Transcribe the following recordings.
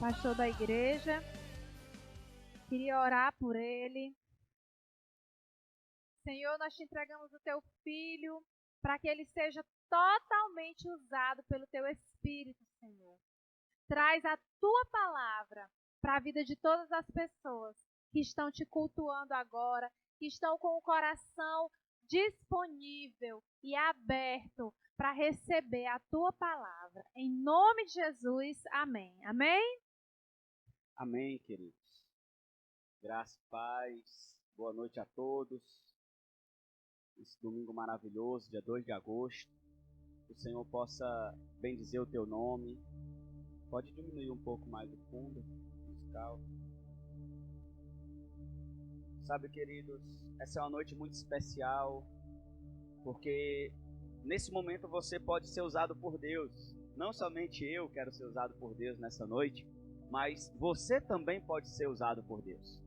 pastor da igreja. Queria orar por ele. Senhor, nós te entregamos o teu filho para que ele seja totalmente usado pelo teu Espírito, Senhor. Traz a tua palavra para a vida de todas as pessoas que estão te cultuando agora, que estão com o coração disponível e aberto para receber a tua palavra. Em nome de Jesus, amém. Amém? Amém, queridos. Graça e paz. Boa noite a todos. Esse domingo maravilhoso, dia 2 de agosto. Que o Senhor possa bendizer o teu nome. Pode diminuir um pouco mais o fundo musical. Sabe, queridos, essa é uma noite muito especial, porque nesse momento você pode ser usado por Deus. Não somente eu quero ser usado por Deus nessa noite, mas você também pode ser usado por Deus.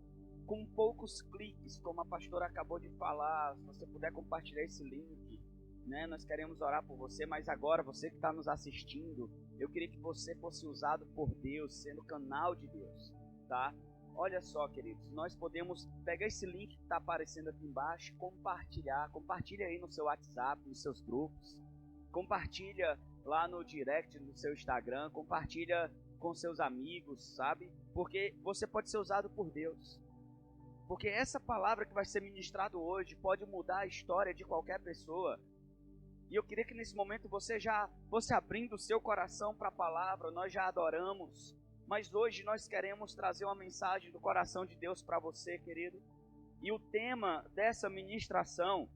Com poucos cliques, como a pastora acabou de falar, se você puder compartilhar esse link, né? Nós queremos orar por você, mas agora, você que está nos assistindo, eu queria que você fosse usado por Deus, sendo canal de Deus, tá? Olha só, queridos, nós podemos pegar esse link que está aparecendo aqui embaixo e compartilha aí no seu WhatsApp, nos seus grupos, compartilha lá no direct no seu Instagram, compartilha com seus amigos, sabe? Porque você pode ser usado por Deus. Porque essa palavra que vai ser ministrada hoje pode mudar a história de qualquer pessoa. E eu queria que nesse momento você já fosse abrindo o seu coração para a palavra. Nós já adoramos, mas hoje nós queremos trazer uma mensagem do coração de Deus para você, querido. E o tema dessa ministração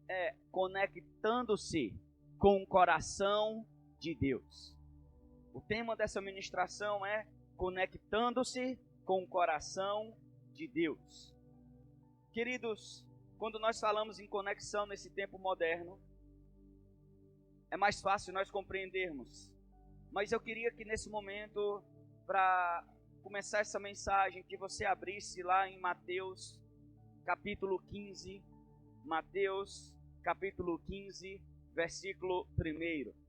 é conectando-se com o coração de Deus. O tema dessa ministração é conectando-se com o coração de Deus. Queridos, quando nós falamos em conexão nesse tempo moderno, é mais fácil nós compreendermos. Mas eu queria que nesse momento, para começar essa mensagem, que você abrisse lá em Mateus capítulo 15, Mateus capítulo 15, versículo 1.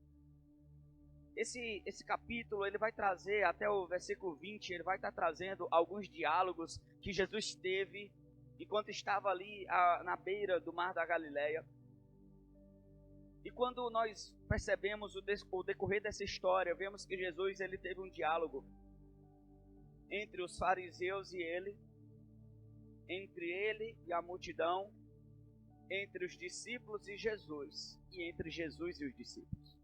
Esse capítulo, ele vai trazer, até o versículo 20, ele vai estar trazendo alguns diálogos que Jesus teve enquanto estava ali na beira do mar da Galileia. E quando nós percebemos o decorrer dessa história, vemos que Jesus ele teve um diálogo entre os fariseus e ele, entre ele e a multidão, entre os discípulos e Jesus, e entre Jesus e os discípulos.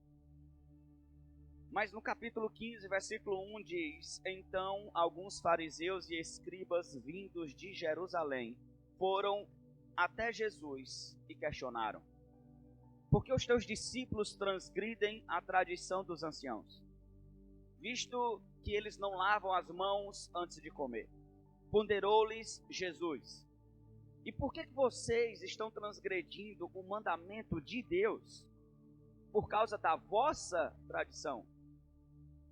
Mas no capítulo 15, versículo 1 diz: Então alguns fariseus e escribas vindos de Jerusalém foram até Jesus e questionaram: Por que os teus discípulos transgridem a tradição dos anciãos, visto que eles não lavam as mãos antes de comer? Ponderou-lhes Jesus: E por que vocês estão transgredindo o mandamento de Deus por causa da vossa tradição?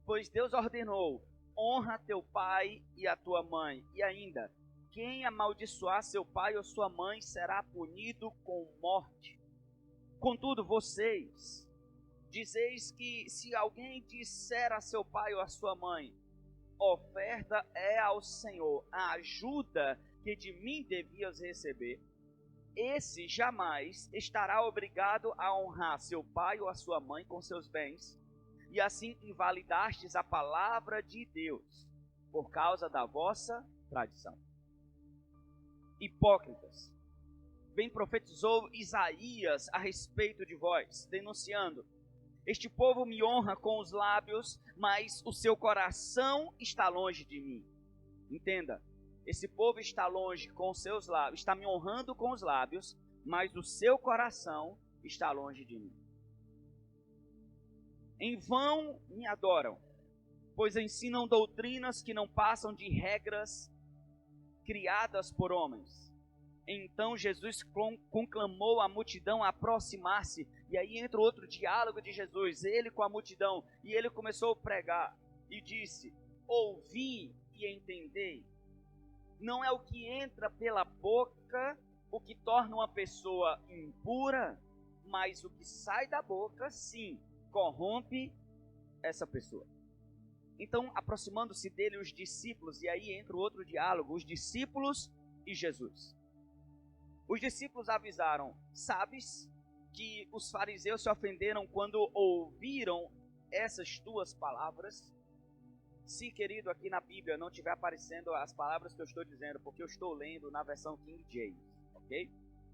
Pois Deus ordenou: honra teu pai e a tua mãe. E ainda, quem amaldiçoar seu pai ou sua mãe será punido com morte. Contudo, vocês dizeis que se alguém disser a seu pai ou a sua mãe: oferta é ao Senhor a ajuda que de mim devias receber, esse jamais estará obrigado a honrar seu pai ou a sua mãe com seus bens, e assim invalidastes a palavra de Deus por causa da vossa tradição. Hipócritas, bem profetizou Isaías a respeito de vós, denunciando: Este povo me honra com os lábios, mas o seu coração está longe de mim. Entenda, esse povo está longe com os seus lábios, está me honrando com os lábios, mas o seu coração está longe de mim. Em vão me adoram, pois ensinam doutrinas que não passam de regras criadas por homens. Então Jesus conclamou a multidão a aproximar-se, e aí entra outro diálogo de Jesus, ele com a multidão, e ele começou a pregar, e disse: ouvi e entendei, não é o que entra pela boca o que torna uma pessoa impura, mas o que sai da boca, sim, corrompe essa pessoa. Então, aproximando-se dele os discípulos, e aí entra o outro diálogo, os discípulos e Jesus. Os discípulos avisaram: sabes que os fariseus se ofenderam quando ouviram essas tuas palavras? Se, querido, aqui na Bíblia não estiver aparecendo as palavras que eu estou dizendo, porque eu estou lendo na versão King James, ok?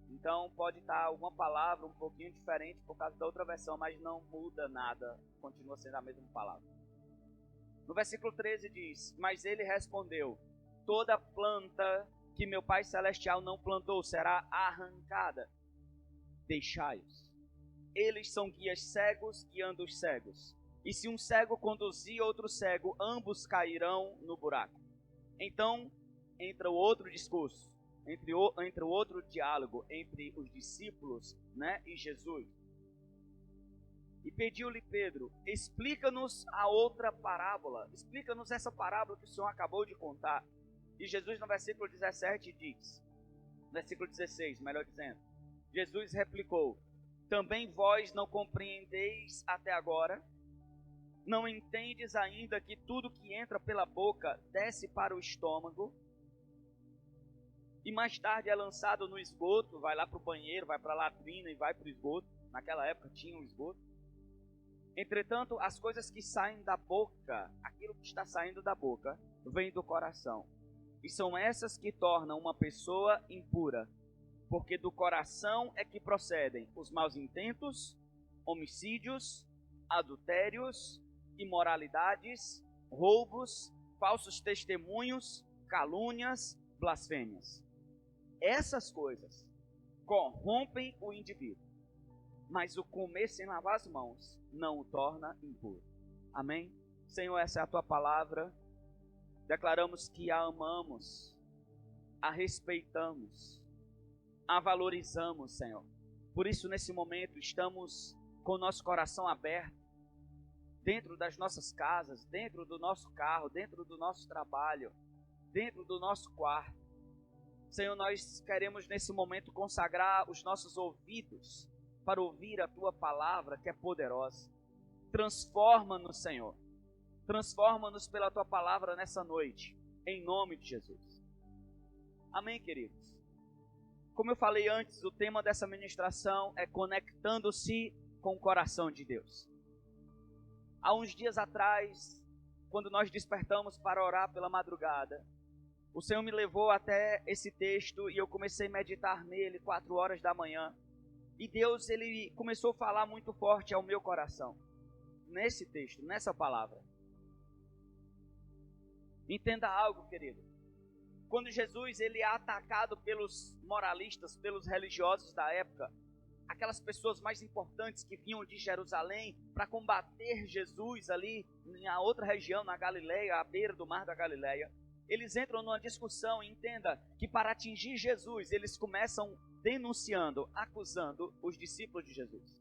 Então pode estar alguma palavra um pouquinho diferente por causa da outra versão, mas não muda nada, continua sendo a mesma palavra. No versículo 13 diz: mas ele respondeu: toda planta que meu Pai Celestial não plantou será arrancada. Deixai-os. Eles são guias cegos guiando os cegos. E se um cego conduzir outro cego, ambos cairão no buraco. Então entra o outro discurso, entra o outro diálogo entre os discípulos, e Jesus. E pediu-lhe Pedro: explica-nos a outra parábola. Explica-nos essa parábola que o Senhor acabou de contar. E Jesus no versículo 17 diz, versículo 16, melhor dizendo, Jesus replicou: também vós não compreendeis até agora? Não entendes ainda que tudo que entra pela boca desce para o estômago e mais tarde é lançado no esgoto, vai lá para o banheiro, vai para a latrina e vai para o esgoto? Naquela época tinha um esgoto. Entretanto, as coisas que saem da boca, aquilo que está saindo da boca, vem do coração. E são essas que tornam uma pessoa impura, porque do coração é que procedem os maus intentos, homicídios, adultérios, imoralidades, roubos, falsos testemunhos, calúnias, blasfêmias. Essas coisas corrompem o indivíduo, mas o comer sem lavar as mãos não o torna impuro. Amém? Senhor, essa é a tua palavra. Declaramos que a amamos, a respeitamos, a valorizamos, Senhor. Por isso, nesse momento, estamos com o nosso coração aberto, dentro das nossas casas, dentro do nosso carro, dentro do nosso trabalho, dentro do nosso quarto. Senhor, nós queremos nesse momento consagrar os nossos ouvidos para ouvir a tua palavra que é poderosa. Transforma-nos, Senhor. Transforma-nos pela tua palavra nessa noite, em nome de Jesus. Amém, queridos? Como eu falei antes, o tema dessa ministração é conectando-se com o coração de Deus. Há uns dias atrás, quando nós despertamos para orar pela madrugada, o Senhor me levou até esse texto e eu comecei a meditar nele 4 horas da manhã. E Deus, ele começou a falar muito forte ao meu coração, nesse texto, nessa palavra. Entenda algo, querido. Quando Jesus ele é atacado pelos moralistas, pelos religiosos da época, aquelas pessoas mais importantes que vinham de Jerusalém para combater Jesus ali na outra região, na Galileia, à beira do mar da Galileia, eles entram numa discussão. E entenda que para atingir Jesus, eles começam denunciando, acusando os discípulos de Jesus.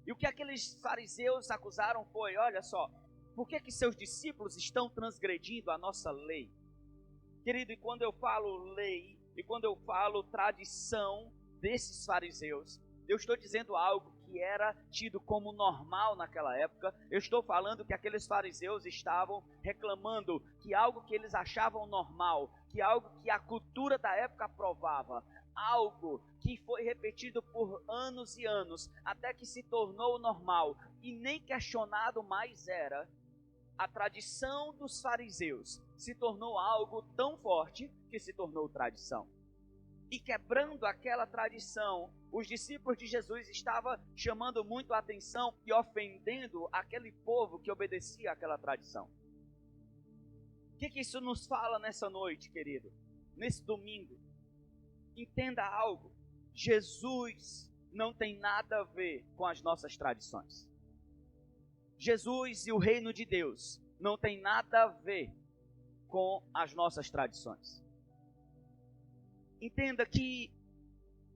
E o que aqueles fariseus acusaram foi: olha só, por que seus discípulos estão transgredindo a nossa lei? Querido, e quando eu falo lei, e quando eu falo tradição desses fariseus, eu estou dizendo algo que era tido como normal naquela época. Eu estou falando que aqueles fariseus estavam reclamando que algo que eles achavam normal, que algo que a cultura da época aprovava, algo que foi repetido por anos e anos, até que se tornou normal e nem questionado mais era. A tradição dos fariseus se tornou algo tão forte que se tornou tradição. E quebrando aquela tradição, os discípulos de Jesus estavam chamando muito a atenção e ofendendo aquele povo que obedecia àquela tradição. O que isso nos fala nessa noite, querido? Nesse domingo? Entenda algo: Jesus não tem nada a ver com as nossas tradições. Jesus e o reino de Deus não tem nada a ver com as nossas tradições. Entenda que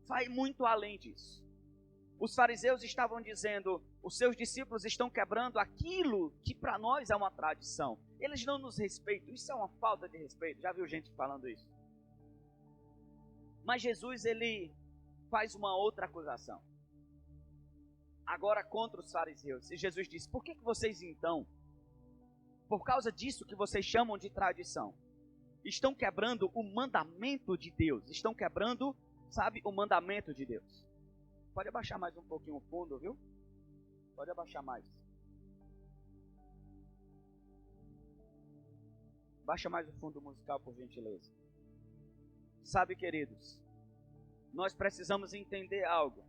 vai muito além disso. Os fariseus estavam dizendo: os seus discípulos estão quebrando aquilo que para nós é uma tradição. Eles não nos respeitam. Isso é uma falta de respeito. Já viu gente falando isso? Mas Jesus, ele faz uma outra acusação, agora contra os fariseus. E Jesus diz: por que vocês então por causa disso que vocês chamam de tradição. Estão quebrando o mandamento de Deus. Estão quebrando, sabe, o mandamento de Deus. Pode abaixar mais um pouquinho o fundo, viu? Pode abaixar mais. Baixa mais o fundo musical, por gentileza. Sabe, queridos, nós precisamos entender algo.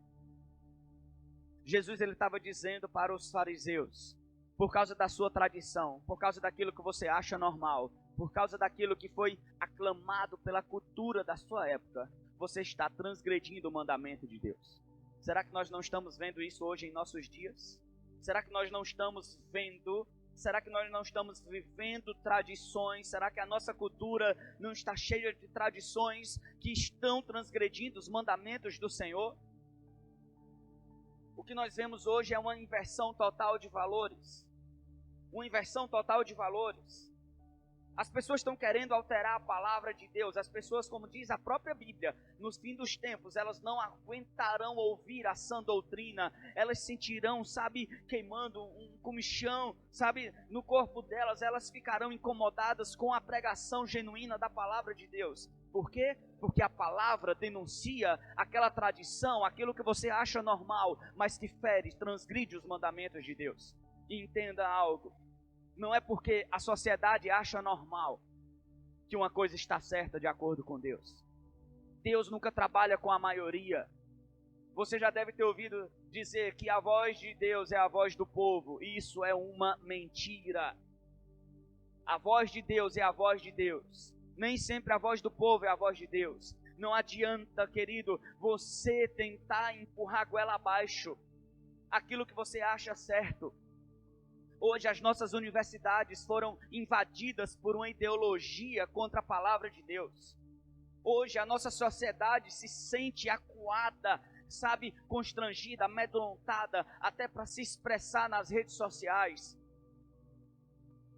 Jesus, ele estava dizendo para os fariseus, por causa da sua tradição, por causa daquilo que você acha normal, por causa daquilo que foi aclamado pela cultura da sua época, você está transgredindo o mandamento de Deus. Será que nós não estamos vendo isso hoje em nossos dias? Será que nós não estamos vendo? Será que nós não estamos vivendo tradições? Será que a nossa cultura não está cheia de tradições que estão transgredindo os mandamentos do Senhor? O que nós vemos hoje é uma inversão total de valores. Uma inversão total de valores. As pessoas estão querendo alterar a palavra de Deus. As pessoas, como diz a própria Bíblia, nos fins dos tempos, elas não aguentarão ouvir a sã doutrina. Elas sentirão, sabe, queimando um comichão, sabe, no corpo delas. Elas ficarão incomodadas com a pregação genuína da palavra de Deus. Por quê? Porque a palavra denuncia aquela tradição, aquilo que você acha normal, mas que fere, transgride os mandamentos de Deus. E entenda algo. Não é porque a sociedade acha normal que uma coisa está certa de acordo com Deus. Deus nunca trabalha com a maioria. Você já deve ter ouvido dizer que a voz de Deus é a voz do povo. E isso é uma mentira. A voz de Deus é a voz de Deus. Nem sempre a voz do povo é a voz de Deus. Não adianta, querido, você tentar empurrar a goela abaixo aquilo que você acha certo. Hoje as nossas universidades foram invadidas por uma ideologia contra a palavra de Deus. Hoje a nossa sociedade se sente acuada, sabe, constrangida, amedrontada, até para se expressar nas redes sociais.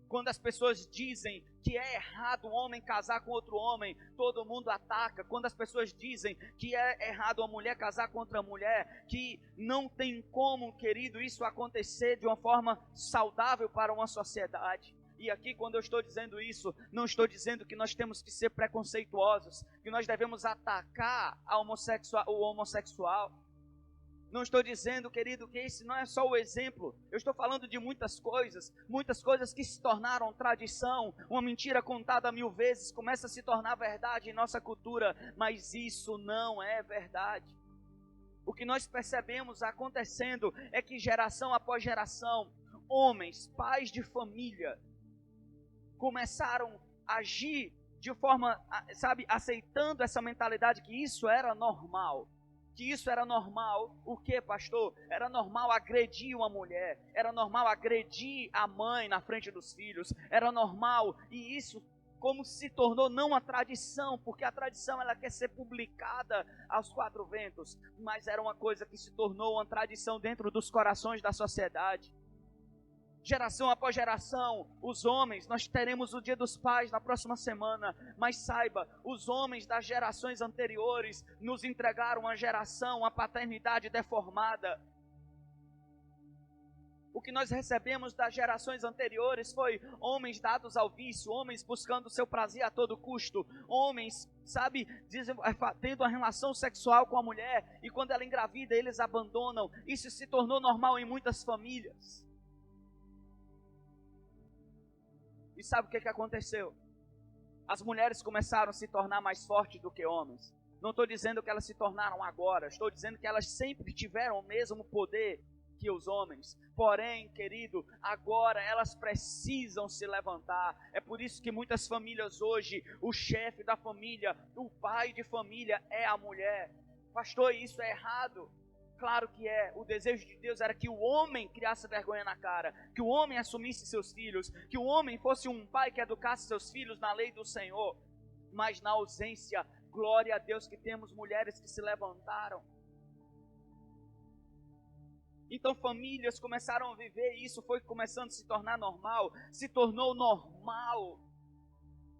Quando as pessoas dizem que é errado um homem casar com outro homem, todo mundo ataca. Quando as pessoas dizem que é errado uma mulher casar com outra mulher, que não tem como, querido, isso acontecer de uma forma saudável para uma sociedade. E aqui, quando eu estou dizendo isso, não estou dizendo que nós temos que ser preconceituosos, que nós devemos atacar o homossexual. Não estou dizendo, querido, que esse não é só o exemplo. Eu estou falando de muitas coisas que se tornaram tradição. Uma mentira contada 1000 vezes começa a se tornar verdade em nossa cultura, mas isso não é verdade. O que nós percebemos acontecendo é que geração após geração, homens, pais de família, começaram a agir de forma, sabe, aceitando essa mentalidade que isso era normal. Que isso era normal. O que, pastor? Era normal agredir uma mulher, era normal agredir a mãe na frente dos filhos, era normal, e isso como se tornou não uma tradição, porque a tradição ela quer ser publicada aos 4 ventos, mas era uma coisa que se tornou uma tradição dentro dos corações da sociedade. Geração após geração, os homens, nós teremos o Dia dos Pais na próxima semana, mas saiba, os homens das gerações anteriores nos entregaram uma geração, uma paternidade deformada. O que nós recebemos das gerações anteriores foi homens dados ao vício, homens buscando o seu prazer a todo custo, homens, sabe, tendo uma relação sexual com a mulher, e quando ela engravida, eles abandonam. Isso se tornou normal em muitas famílias. E sabe o que aconteceu? As mulheres começaram a se tornar mais fortes do que homens. Não estou dizendo que elas se tornaram agora, estou dizendo que elas sempre tiveram o mesmo poder que os homens. Porém, querido, agora elas precisam se levantar. É por isso que muitas famílias hoje, o chefe da família, o pai de família é a mulher. Pastor, isso é errado. Claro que é. O desejo de Deus era que o homem criasse vergonha na cara, que o homem assumisse seus filhos, que o homem fosse um pai que educasse seus filhos na lei do Senhor. Mas na ausência, glória a Deus que temos mulheres que se levantaram. Então famílias começaram a viver isso, foi começando a se tornar normal, se tornou normal.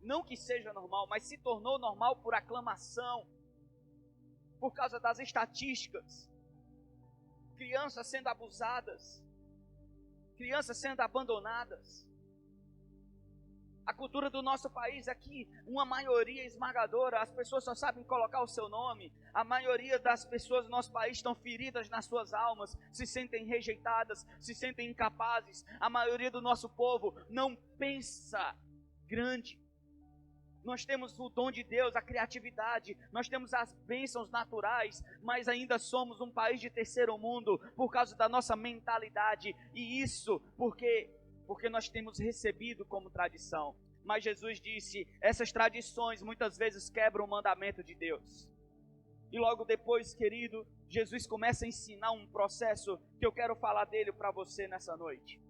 Não que seja normal, mas se tornou normal por aclamação, por causa das estatísticas. Crianças sendo abusadas, crianças sendo abandonadas, A cultura do nosso país é que uma maioria esmagadora, as pessoas só sabem colocar o seu nome. A maioria das pessoas do nosso país estão feridas nas suas almas, se sentem rejeitadas, se sentem incapazes. A maioria do nosso povo não pensa grande. Nós temos o dom de Deus, a criatividade, nós temos as bênçãos naturais, mas ainda somos um país de terceiro mundo por causa da nossa mentalidade. E isso porque nós temos recebido como tradição. Mas Jesus disse, essas tradições muitas vezes quebram o mandamento de Deus. E logo depois, querido, Jesus começa a ensinar um processo que eu quero falar dele para você nessa noite.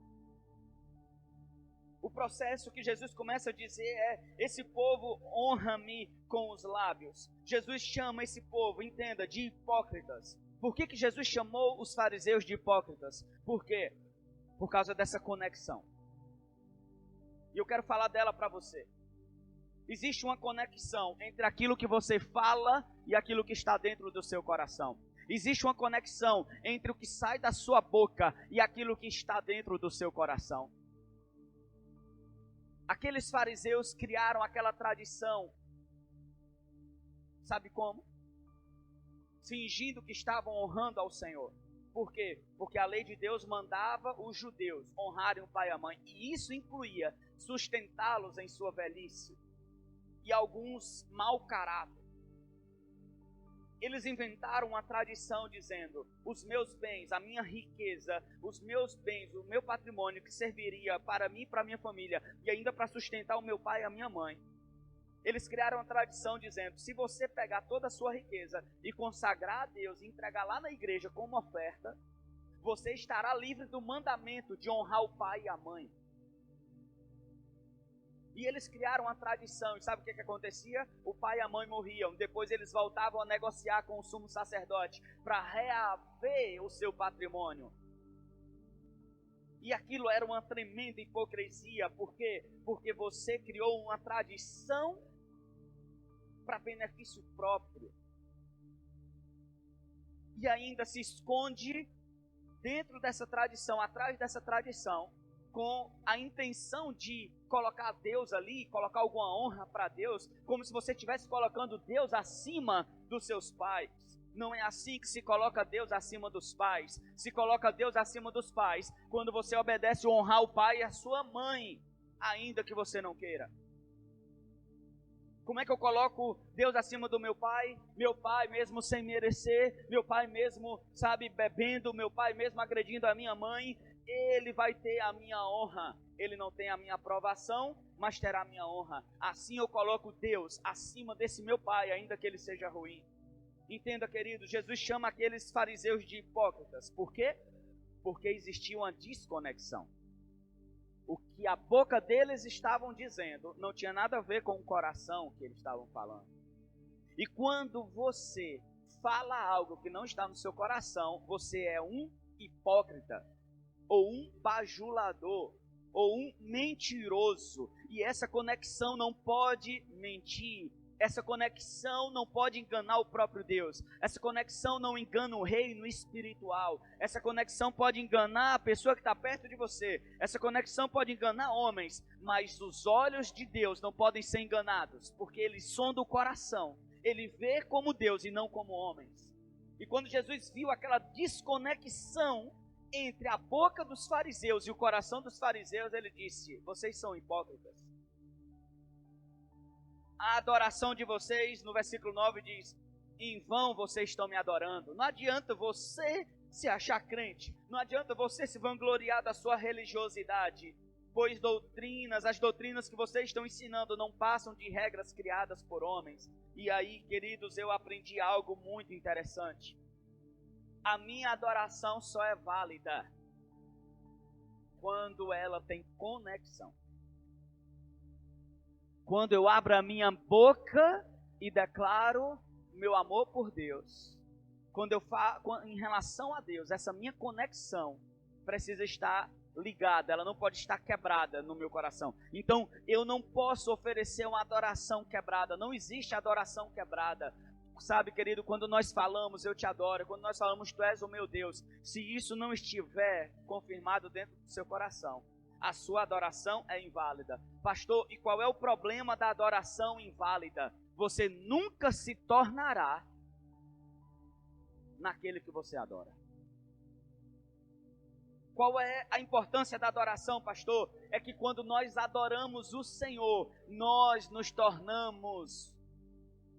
O processo que Jesus começa a dizer é, esse povo honra-me com os lábios. Jesus chama esse povo, entenda, de hipócritas. Por que Jesus chamou os fariseus de hipócritas? Por quê? Por causa dessa conexão. E eu quero falar dela para você. Existe uma conexão entre aquilo que você fala e aquilo que está dentro do seu coração. Existe uma conexão entre o que sai da sua boca e aquilo que está dentro do seu coração. Aqueles fariseus criaram aquela tradição. Sabe como? Fingindo que estavam honrando ao Senhor. Por quê? Porque a lei de Deus mandava os judeus honrarem o pai e a mãe. E isso incluía sustentá-los em sua velhice. E alguns mau caráter. Eles inventaram uma tradição dizendo, os meus bens, a minha riqueza, os meus bens, o meu patrimônio que serviria para mim e para a minha família, e ainda para sustentar o meu pai e a minha mãe. Eles criaram uma tradição dizendo, se você pegar toda a sua riqueza e consagrar a Deus e entregar lá na igreja como oferta, você estará livre do mandamento de honrar o pai e a mãe. E eles criaram uma tradição, e sabe o que acontecia? O pai e a mãe morriam, depois eles voltavam a negociar com o sumo sacerdote para reaver o seu patrimônio. E aquilo era uma tremenda hipocrisia, por quê? Porque você criou uma tradição para benefício próprio. E ainda se esconde dentro dessa tradição, atrás dessa tradição, com a intenção de colocar Deus ali, colocar alguma honra para Deus, como se você estivesse colocando Deus acima dos seus pais. Não é assim que se coloca Deus acima dos pais. Se coloca Deus acima dos pais quando você obedece honrar o pai e a sua mãe, ainda que você não queira. Como é que eu coloco Deus acima do meu pai? Meu pai mesmo sem merecer, meu pai mesmo, sabe, bebendo, meu pai mesmo agredindo a minha mãe, ele vai ter a minha honra. Ele não tem a minha aprovação, mas terá a minha honra. Assim eu coloco Deus acima desse meu pai, ainda que ele seja ruim. Entenda, querido, Jesus chama aqueles fariseus de hipócritas. Por quê? Porque existia uma desconexão. O que a boca deles estavam dizendo não tinha nada a ver com o coração que eles estavam falando. E quando você fala algo que não está no seu coração, você é um hipócrita, ou um bajulador, ou um mentiroso. E essa conexão não pode mentir. Essa conexão não pode enganar o próprio Deus. Essa conexão não engana o reino espiritual. Essa conexão pode enganar a pessoa que está perto de você. Essa conexão pode enganar homens. Mas os olhos de Deus não podem ser enganados, porque Ele sonda o coração. Ele vê como Deus e não como homens. E quando Jesus viu aquela desconexão entre a boca dos fariseus e o coração dos fariseus, Ele disse, vocês são hipócritas. A adoração de vocês, no versículo 9 diz, em vão vocês estão me adorando. Não adianta você se achar crente, não adianta você se vangloriar da sua religiosidade, pois as doutrinas que vocês estão ensinando não passam de regras criadas por homens. E aí, queridos, eu aprendi algo muito interessante. A minha adoração só é válida quando ela tem conexão. Quando eu abro a minha boca e declaro meu amor por Deus. Quando eu falo em relação a Deus, essa minha conexão precisa estar ligada, ela não pode estar quebrada no meu coração. Então, eu não posso oferecer uma adoração quebrada, não existe adoração quebrada. Sabe, querido, quando nós falamos, eu te adoro, quando nós falamos, tu és o meu Deus, se isso não estiver confirmado dentro do seu coração, a sua adoração é inválida. Pastor, e qual é o problema da adoração inválida? Você nunca se tornará naquele que você adora. Qual é a importância da adoração, pastor? É que quando nós adoramos o Senhor, nós nos tornamos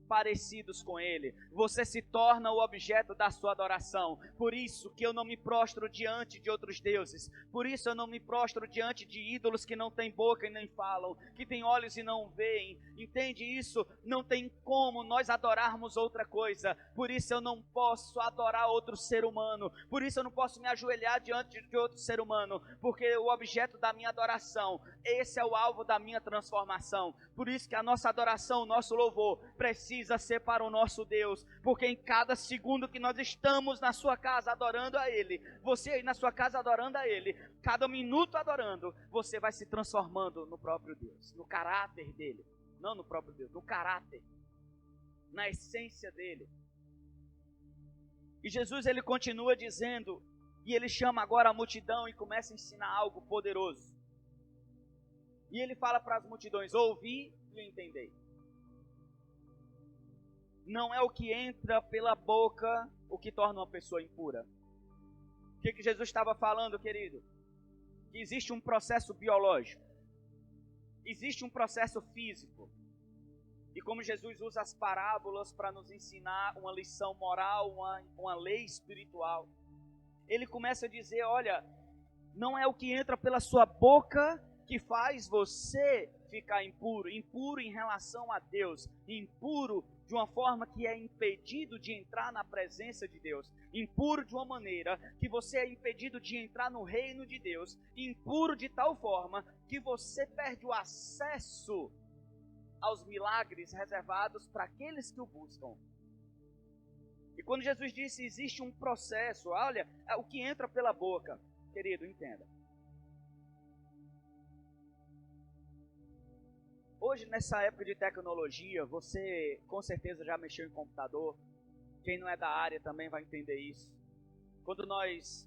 parecidos com Ele. Você se torna o objeto da sua adoração. Por isso que eu não me prostro diante de outros deuses. Por isso eu não me prostro diante de ídolos que não têm boca e nem falam, que têm olhos e não veem. Entende isso? Não tem como nós adorarmos outra coisa. Por isso eu não posso adorar outro ser humano. Por isso eu não posso me ajoelhar diante de outro ser humano, porque o objeto da minha adoração, esse é o alvo da minha transformação. Por isso que a nossa adoração, o nosso louvor precisa ser para o nosso Deus, porque em cada segundo que nós estamos na sua casa adorando a Ele, você aí na sua casa adorando a Ele, cada minuto adorando, você vai se transformando no próprio Deus, no caráter dEle, não no próprio Deus, no caráter, na essência dEle. E Jesus, ele continua dizendo, e ele chama agora a multidão e começa a ensinar algo poderoso. E ele fala para as multidões: ouvi e entendei. Não é o que entra pela boca o que torna uma pessoa impura. O que Jesus estava falando, querido? Que existe um processo biológico, existe um processo físico. E como Jesus usa as parábolas para nos ensinar uma lição moral, uma lei espiritual, ele começa a dizer: olha, não é o que entra pela sua boca que faz você ficar impuro, impuro em relação a Deus, impuro de uma forma que é impedido de entrar na presença de Deus, impuro de uma maneira que você é impedido de entrar no reino de Deus, impuro de tal forma que você perde o acesso aos milagres reservados para aqueles que o buscam. E quando Jesus disse existe um processo, olha, o que entra pela boca, querido, entenda. Hoje, nessa época de tecnologia, você com certeza já mexeu em computador. Quem não é da área também vai entender isso. Quando nós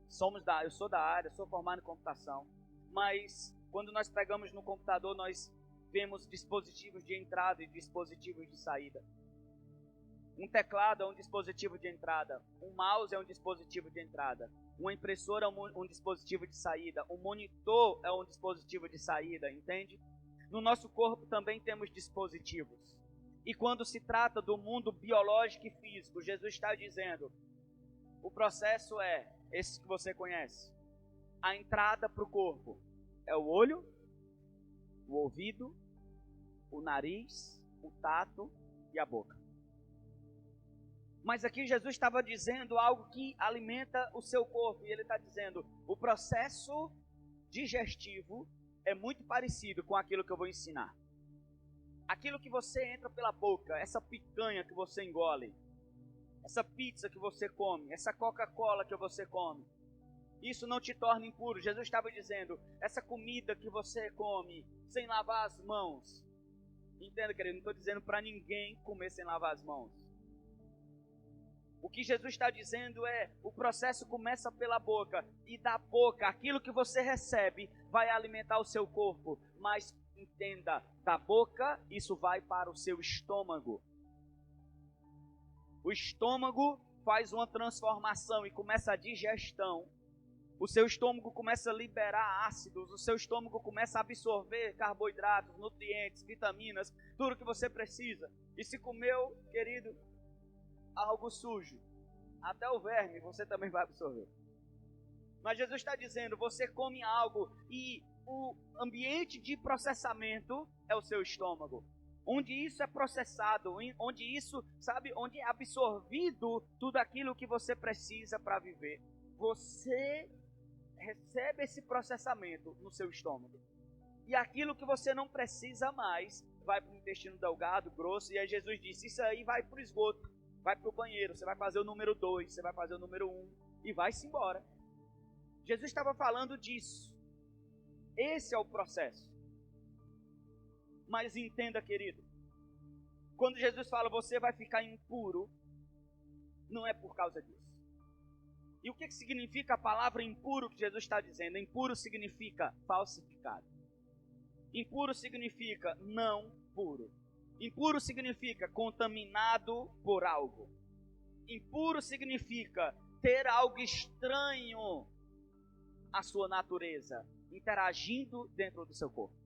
somos eu sou da área, sou formado em computação, mas quando nós pegamos no computador, nós vemos dispositivos de entrada e dispositivos de saída. Um teclado é um dispositivo de entrada, um mouse é um dispositivo de entrada, uma impressora é um dispositivo de saída, um monitor é um dispositivo de saída, entende? No nosso corpo também temos dispositivos. E quando se trata do mundo biológico e físico, Jesus está dizendo, o processo é esse que você conhece. A entrada para o corpo é o olho, o ouvido, o nariz, o tato e a boca. Mas aqui Jesus estava dizendo algo que alimenta o seu corpo. E ele está dizendo, o processo digestivo é muito parecido com aquilo que eu vou ensinar. Aquilo que você entra pela boca, essa picanha que você engole, essa pizza que você come, essa Coca-Cola que você come, isso não te torna impuro. Jesus estava dizendo, essa comida que você come sem lavar as mãos. Entenda, querido, não estou dizendo para ninguém comer sem lavar as mãos. O que Jesus está dizendo é, o processo começa pela boca, e da boca, aquilo que você recebe, vai alimentar o seu corpo. Mas entenda, da boca, isso vai para o seu estômago. O estômago faz uma transformação e começa a digestão. O seu estômago começa a liberar ácidos, o seu estômago começa a absorver carboidratos, nutrientes, vitaminas, tudo que você precisa. E se comeu, querido, algo sujo, até o verme você também vai absorver. Mas Jesus está dizendo, você come algo e o ambiente de processamento é o seu estômago. Onde isso é processado, onde isso, sabe, onde é absorvido tudo aquilo que você precisa para viver. Você recebe esse processamento no seu estômago. E aquilo que você não precisa mais, vai para o intestino delgado, grosso, e aí Jesus disse, isso aí vai para o esgoto. Vai para o banheiro, você vai fazer o número 2, você vai fazer o número 1 e vai-se embora. Jesus estava falando disso. Esse é o processo. Mas entenda, querido, quando Jesus fala você vai ficar impuro, não é por causa disso. E o que significa a palavra impuro que Jesus está dizendo? Impuro significa falsificado. Impuro significa não puro. Impuro significa contaminado por algo. Impuro significa ter algo estranho à sua natureza, interagindo dentro do seu corpo.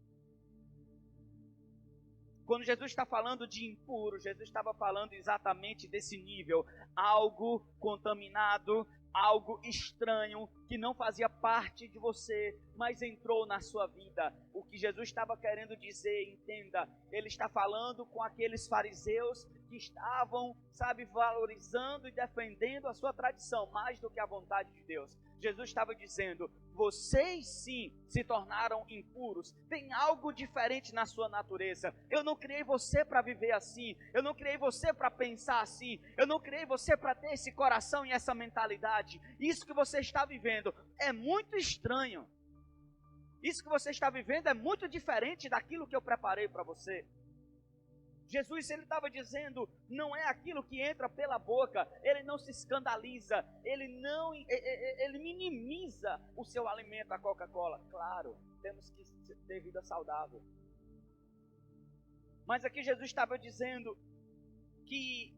Quando Jesus está falando de impuro, Jesus estava falando exatamente desse nível. Algo contaminado, algo estranho, que não fazia parte de você, mas entrou na sua vida. O que Jesus estava querendo dizer, entenda, ele está falando com aqueles fariseus que estavam, valorizando e defendendo a sua tradição, mais do que a vontade de Deus. Jesus estava dizendo, vocês sim se tornaram impuros, tem algo diferente na sua natureza. Eu não criei você para viver assim, eu não criei você para pensar assim, eu não criei você para ter esse coração e essa mentalidade. Isso que você está vivendo é muito estranho. Isso que você está vivendo é muito diferente daquilo que eu preparei para você. Jesus, ele estava dizendo, não é aquilo que entra pela boca, ele não se escandaliza, ele minimiza o seu alimento, a Coca-Cola. Claro, temos que ter vida saudável. Mas aqui Jesus estava dizendo que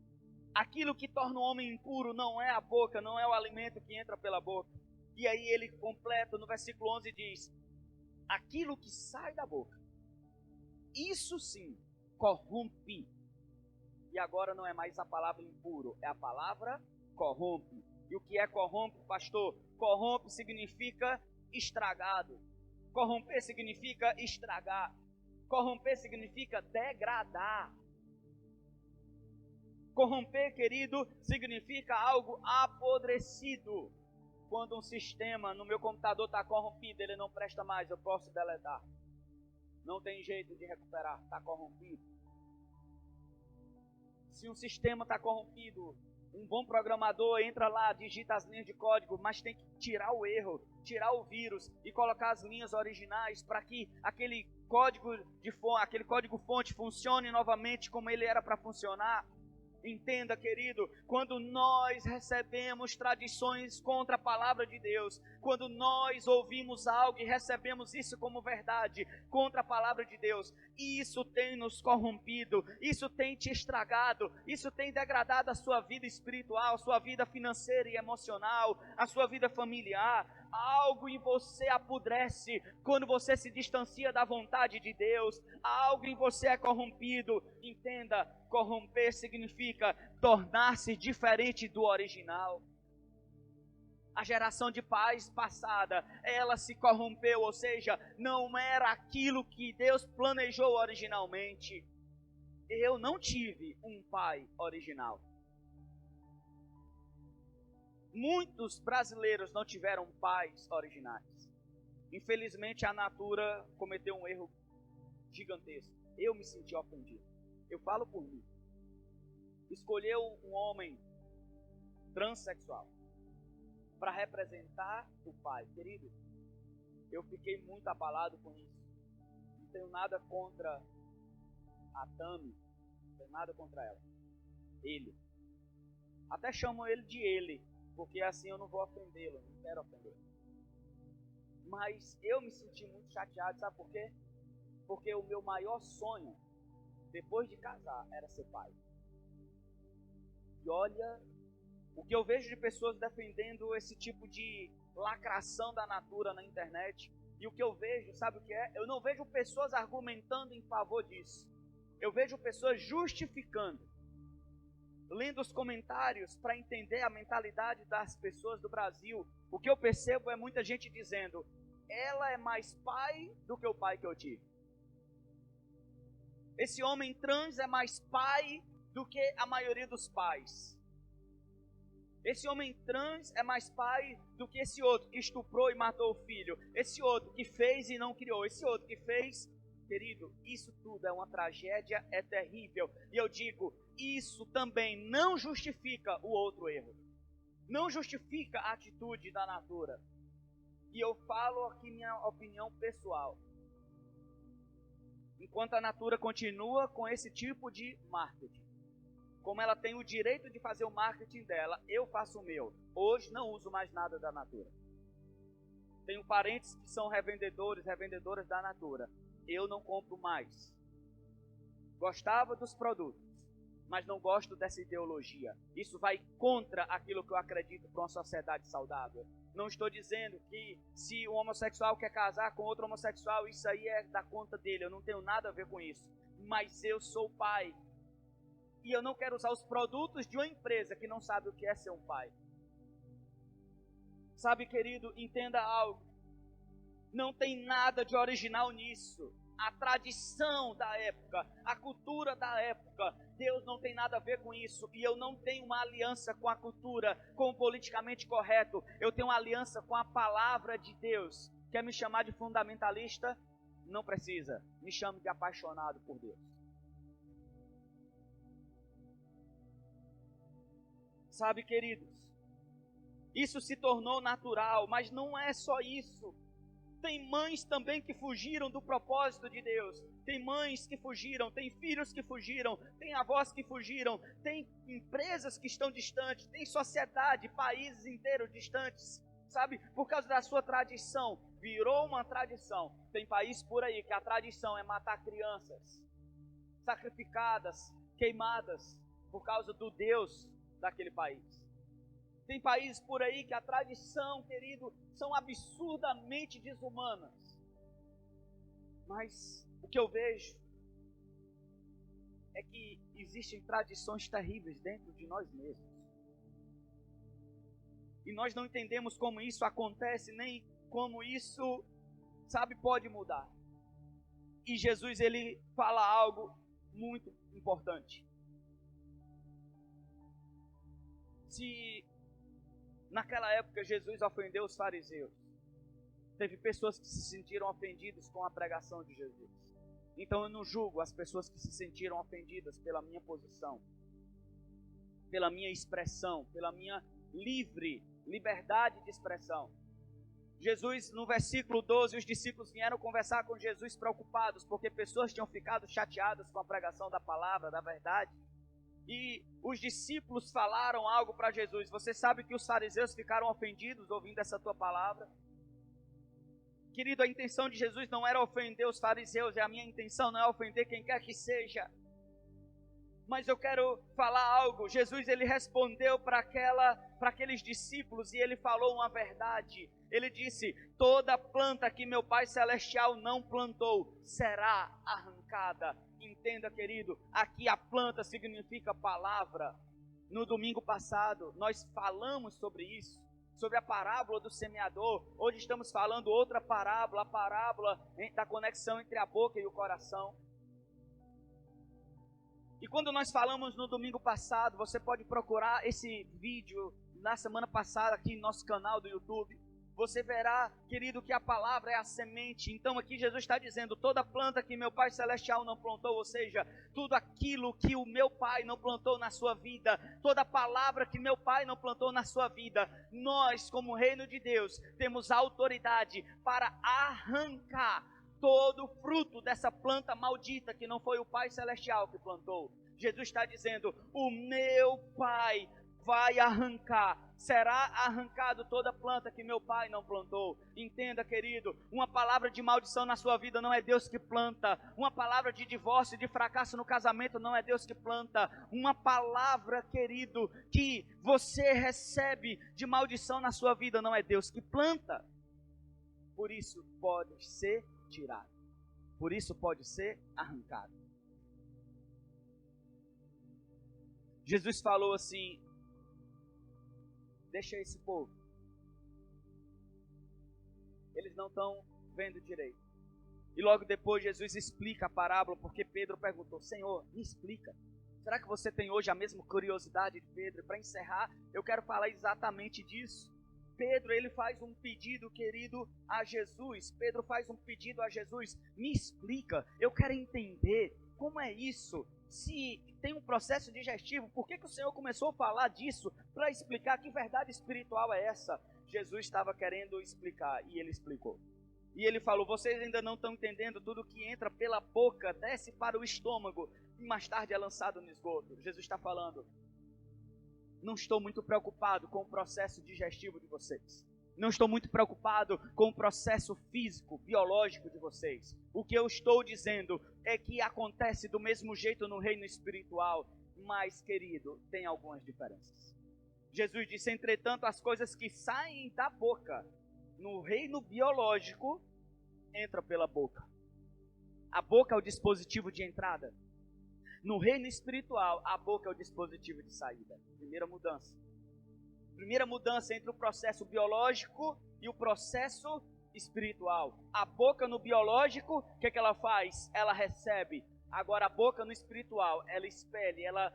aquilo que torna o homem impuro não é a boca, não é o alimento que entra pela boca. E aí ele completa no versículo 11 e diz, aquilo que sai da boca, isso sim, corrompe. E agora não é mais a palavra impuro, é a palavra corrompe. E o que é corrompe, pastor? Corrompe significa estragado. Corromper significa estragar. Corromper significa degradar. Corromper, querido, significa algo apodrecido. Quando um sistema no meu computador está corrompido, ele não presta mais, eu posso deletar. Não tem jeito de recuperar, está corrompido. Se um sistema está corrompido, um bom programador entra lá, digita as linhas de código, mas tem que tirar o erro, tirar o vírus e colocar as linhas originais para que aquele código fonte funcione novamente como ele era para funcionar. Entenda, querido, quando nós recebemos tradições contra a palavra de Deus, quando nós ouvimos algo e recebemos isso como verdade contra a palavra de Deus, isso tem nos corrompido, isso tem te estragado, isso tem degradado a sua vida espiritual, a sua vida financeira e emocional, a sua vida familiar. Algo em você apodrece quando você se distancia da vontade de Deus, algo em você é corrompido. Entenda, corromper significa tornar-se diferente do original. A geração de pais passada, ela se corrompeu, ou seja, não era aquilo que Deus planejou originalmente. Eu não tive um pai original. Muitos brasileiros não tiveram pais originais. Infelizmente, a Natura cometeu um erro gigantesco. Eu me senti ofendido. Eu falo por mim. Escolheu um homem transexual para representar o pai. Querido, eu fiquei muito abalado com isso. Não tenho nada contra a Tami. Não tenho nada contra ela. Ele. Até chamo ele de ele, porque assim eu não vou ofendê-lo, não quero ofendê-lo. Mas eu me senti muito chateado, sabe por quê? Porque o meu maior sonho, depois de casar, era ser pai. E olha, o que eu vejo de pessoas defendendo esse tipo de lacração da Natura na internet, e o que eu vejo, sabe o que é? Eu não vejo pessoas argumentando em favor disso. Eu vejo pessoas justificando. Lendo os comentários para entender a mentalidade das pessoas do Brasil, o que eu percebo é muita gente dizendo, ela é mais pai do que o pai que eu tive. Esse homem trans é mais pai do que a maioria dos pais. Esse homem trans é mais pai do que esse outro que estuprou e matou o filho. Esse outro que fez e não criou. Esse outro que fez. Querido, isso tudo é uma tragédia, é terrível. E eu digo, isso também não justifica o outro erro. Não justifica a atitude da Natura. E eu falo aqui minha opinião pessoal. Enquanto a Natura continua com esse tipo de marketing, como ela tem o direito de fazer o marketing dela, eu faço o meu. Hoje não uso mais nada da Natura. Tenho parentes que são revendedoras da Natura. Eu não compro mais. Gostava dos produtos, mas não gosto dessa ideologia. Isso vai contra aquilo que eu acredito para uma sociedade saudável. Não estou dizendo que se um homossexual quer casar com outro homossexual, isso aí é da conta dele. Eu não tenho nada a ver com isso. Mas eu sou pai. E eu não quero usar os produtos de uma empresa que não sabe o que é ser um pai. Sabe, querido, entenda algo. Não tem nada de original nisso. A tradição da época, a cultura da época, Deus não tem nada a ver com isso. E eu não tenho uma aliança com a cultura, com o politicamente correto. Eu tenho uma aliança com a palavra de Deus. Quer me chamar de fundamentalista? Não precisa. Me chame de apaixonado por Deus. Sabe, queridos, isso se tornou natural, mas não é só isso. Tem mães também que fugiram do propósito de Deus. Tem mães que fugiram, tem filhos que fugiram, tem avós que fugiram, tem empresas que estão distantes, tem sociedade, países inteiros distantes, sabe? Por causa da sua tradição, virou uma tradição. Tem país por aí que a tradição é matar crianças, sacrificadas, queimadas, por causa do Deus daquele país. Tem países por aí que a tradição, querido, são absurdamente desumanas. Mas o que eu vejo é que existem tradições terríveis dentro de nós mesmos. E nós não entendemos como isso acontece, nem como isso, sabe, pode mudar. E Jesus, ele fala algo muito importante. Se naquela época Jesus ofendeu os fariseus, teve pessoas que se sentiram ofendidas com a pregação de Jesus. Então eu não julgo as pessoas que se sentiram ofendidas pela minha posição, pela minha expressão, pela minha liberdade de expressão. Jesus, no versículo 12, os discípulos vieram conversar com Jesus preocupados, porque pessoas tinham ficado chateadas com a pregação da palavra, da verdade. E os discípulos falaram algo para Jesus. Você sabe que os fariseus ficaram ofendidos ouvindo essa tua palavra? Querido, a intenção de Jesus não era ofender os fariseus, e a minha intenção não é ofender quem quer que seja. Mas eu quero falar algo. Jesus, ele respondeu para aqueles discípulos e ele falou uma verdade. Ele disse: toda planta que meu Pai Celestial não plantou será arrancada. Entenda, querido, aqui a planta significa palavra. No domingo passado nós falamos sobre isso, sobre a parábola do semeador. Hoje estamos falando outra parábola, a parábola da conexão entre a boca e o coração. E quando nós falamos no domingo passado, você pode procurar esse vídeo na semana passada aqui no nosso canal do YouTube. Você verá, querido, que a palavra é a semente. Então aqui Jesus está dizendo: toda planta que meu Pai Celestial não plantou, ou seja, tudo aquilo que o meu Pai não plantou na sua vida, toda palavra que meu Pai não plantou na sua vida, nós, como reino de Deus, temos autoridade para arrancar todo o fruto dessa planta maldita que não foi o Pai Celestial que plantou. Jesus está dizendo: o meu Pai vai arrancar, será arrancado toda planta que meu Pai não plantou. Entenda, querido, uma palavra de maldição na sua vida não é Deus que planta. Uma palavra de divórcio, de fracasso no casamento não é Deus que planta. Uma palavra, querido, que você recebe de maldição na sua vida não é Deus que planta. Por isso pode ser tirado. Por isso pode ser arrancado. Jesus falou assim: deixa esse povo, eles não estão vendo direito. E logo depois Jesus explica a parábola, porque Pedro perguntou: Senhor, me explica. Será que você tem hoje a mesma curiosidade de Pedro? Para encerrar, eu quero falar exatamente disso. Pedro, ele faz um pedido, querido, a Jesus. Pedro faz um pedido a Jesus: me explica, eu quero entender como é isso. Se tem um processo digestivo, por que o Senhor começou a falar disso? Para explicar que verdade espiritual é essa? Jesus estava querendo explicar e ele explicou. E ele falou, vocês ainda não estão entendendo, tudo que entra pela boca desce para o estômago e mais tarde é lançado no esgoto. Jesus está falando, não estou muito preocupado com o processo digestivo de vocês. Não estou muito preocupado com o processo físico, biológico de vocês. O que eu estou dizendo é que acontece do mesmo jeito no reino espiritual, mas, querido, tem algumas diferenças. Jesus disse, entretanto, as coisas que saem da boca, no reino biológico, entra pela boca. A boca é o dispositivo de entrada. No reino espiritual, a boca é o dispositivo de saída. Primeira mudança. Primeira mudança entre o processo biológico e o processo espiritual. A boca no biológico, o que é que ela faz? Ela recebe. Agora a boca no espiritual, ela expele, ela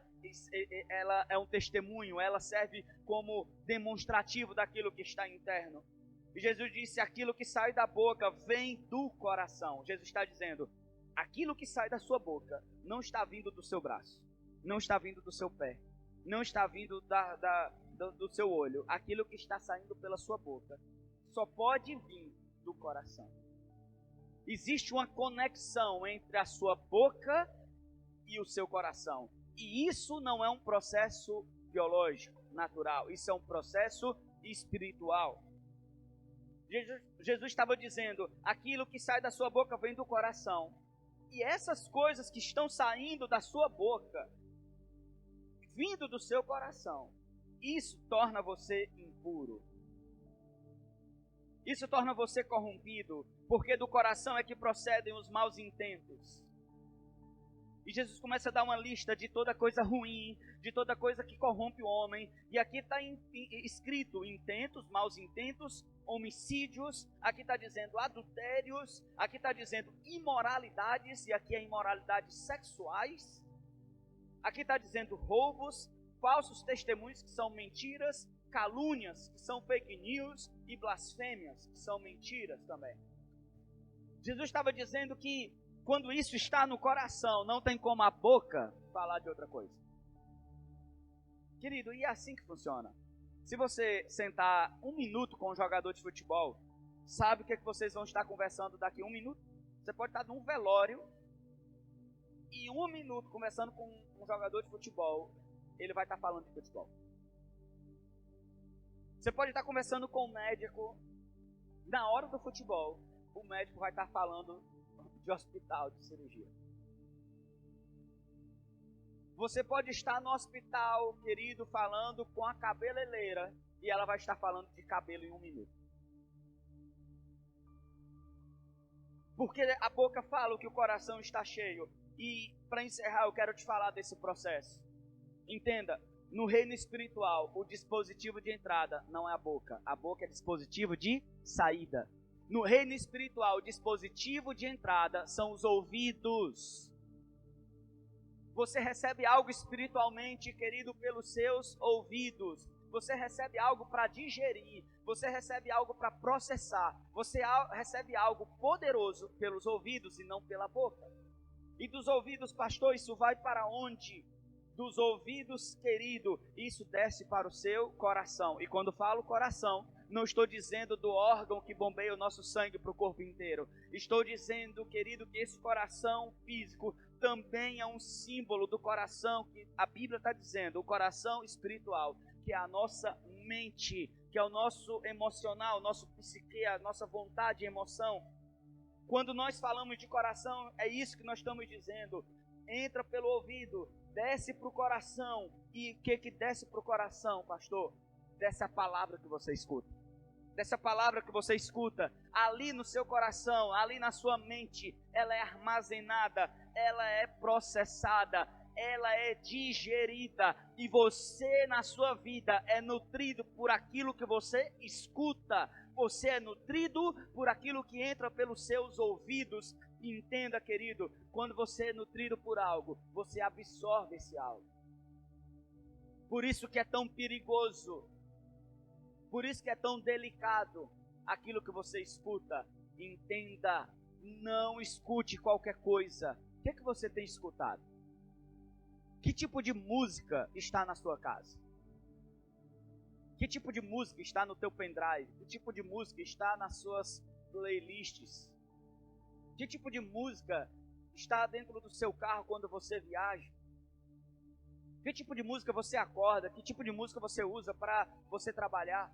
é um testemunho, ela serve como demonstrativo daquilo que está interno. E Jesus disse, aquilo que sai da boca vem do coração. Jesus está dizendo, aquilo que sai da sua boca não está vindo do seu braço, não está vindo do seu pé, não está vindo do seu olho. Aquilo que está saindo pela sua boca só pode vir do coração. Existe uma conexão entre a sua boca e o seu coração. E isso não é um processo biológico, natural. Isso é um processo espiritual. Jesus estava dizendo, aquilo que sai da sua boca vem do coração. E essas coisas que estão saindo da sua boca, vindo do seu coração, isso torna você impuro. Isso torna você corrompido, porque do coração é que procedem os maus intentos. E Jesus começa a dar uma lista de toda coisa ruim, de toda coisa que corrompe o homem. E aqui está escrito intentos, maus intentos, homicídios, aqui está dizendo adultérios, aqui está dizendo imoralidades, e aqui é imoralidades sexuais. Aqui está dizendo roubos, falsos testemunhos, que são mentiras, calúnias, que são fake news, e blasfêmias, que são mentiras também. Jesus estava dizendo que quando isso está no coração, não tem como a boca falar de outra coisa. Querido, e é assim que funciona. Se você sentar 1 minuto com um jogador de futebol, sabe o que vocês vão estar conversando daqui a 1 minuto? Você pode estar num velório e 1 minuto conversando com um jogador de futebol, ele vai estar falando de futebol. Você pode estar conversando com um médico, na hora do futebol, o médico vai estar falando de hospital, de cirurgia. Você pode estar no hospital, querido, falando com a cabeleireira, e ela vai estar falando de cabelo em 1 minuto. Porque a boca fala o que o coração está cheio. E para encerrar, eu quero te falar desse processo. Entenda, no reino espiritual, o dispositivo de entrada não é a boca é dispositivo de saída. No reino espiritual, o dispositivo de entrada são os ouvidos. Você recebe algo espiritualmente, querido, pelos seus ouvidos. Você recebe algo para digerir. Você recebe algo para processar. Você recebe algo poderoso pelos ouvidos e não pela boca. E dos ouvidos, pastor, isso vai para onde? Dos ouvidos, querido, isso desce para o seu coração. E quando falo coração, não estou dizendo do órgão que bombeia o nosso sangue para o corpo inteiro. Estou dizendo, querido, que esse coração físico também é um símbolo do coração que a Bíblia está dizendo, o coração espiritual, que é a nossa mente, que é o nosso emocional, nosso psique, a nossa vontade e emoção. Quando nós falamos de coração, é isso que nós estamos dizendo. Entra pelo ouvido, desce para o coração. E o que desce para o coração, pastor? Desce a palavra que você escuta. Dessa palavra que você escuta, ali no seu coração, ali na sua mente, ela é armazenada, ela é processada, ela é digerida, e você na sua vida é nutrido por aquilo que você escuta, você é nutrido por aquilo que entra pelos seus ouvidos. Entenda, querido, quando você é nutrido por algo, você absorve esse algo. Por isso que é tão perigoso, por isso que é tão delicado aquilo que você escuta. Entenda, não escute qualquer coisa. O que é que você tem escutado? Que tipo de música está na sua casa? Que tipo de música está no teu pendrive? Que tipo de música está nas suas playlists? Que tipo de música está dentro do seu carro quando você viaja? Que tipo de música você acorda? Que tipo de música você usa para você trabalhar?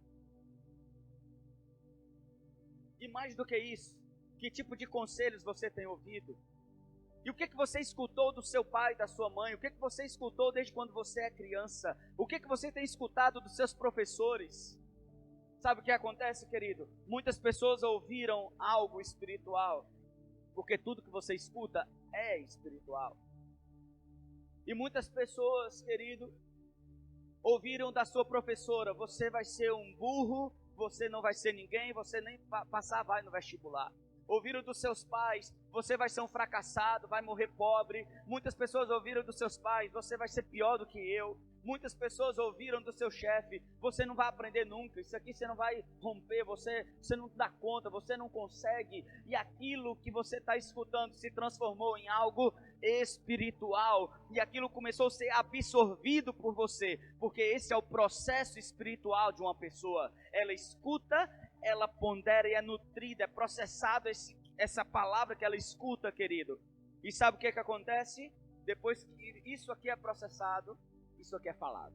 E mais do que isso, que tipo de conselhos você tem ouvido? E o que você escutou do seu pai, da sua mãe? O que você escutou desde quando você é criança? O que você tem escutado dos seus professores? Sabe o que acontece, querido? Muitas pessoas ouviram algo espiritual, porque tudo que você escuta é espiritual. E muitas pessoas, querido, ouviram da sua professora: você vai ser um burro, você não vai ser ninguém, você nem vai no vestibular. Ouviram dos seus pais: você vai ser um fracassado, vai morrer pobre. Muitas pessoas ouviram dos seus pais: você vai ser pior do que eu. Muitas pessoas ouviram do seu chefe: você não vai aprender nunca, isso aqui você não vai romper, você não dá conta, você não consegue. E aquilo que você está escutando se transformou em algo espiritual, e aquilo começou a ser absorvido por você, porque esse é o processo espiritual de uma pessoa. Ela escuta, ela pondera e é nutrida, é processado essa palavra que ela escuta, querido. E sabe o que acontece? Depois que isso aqui é processado, isso aqui é falado.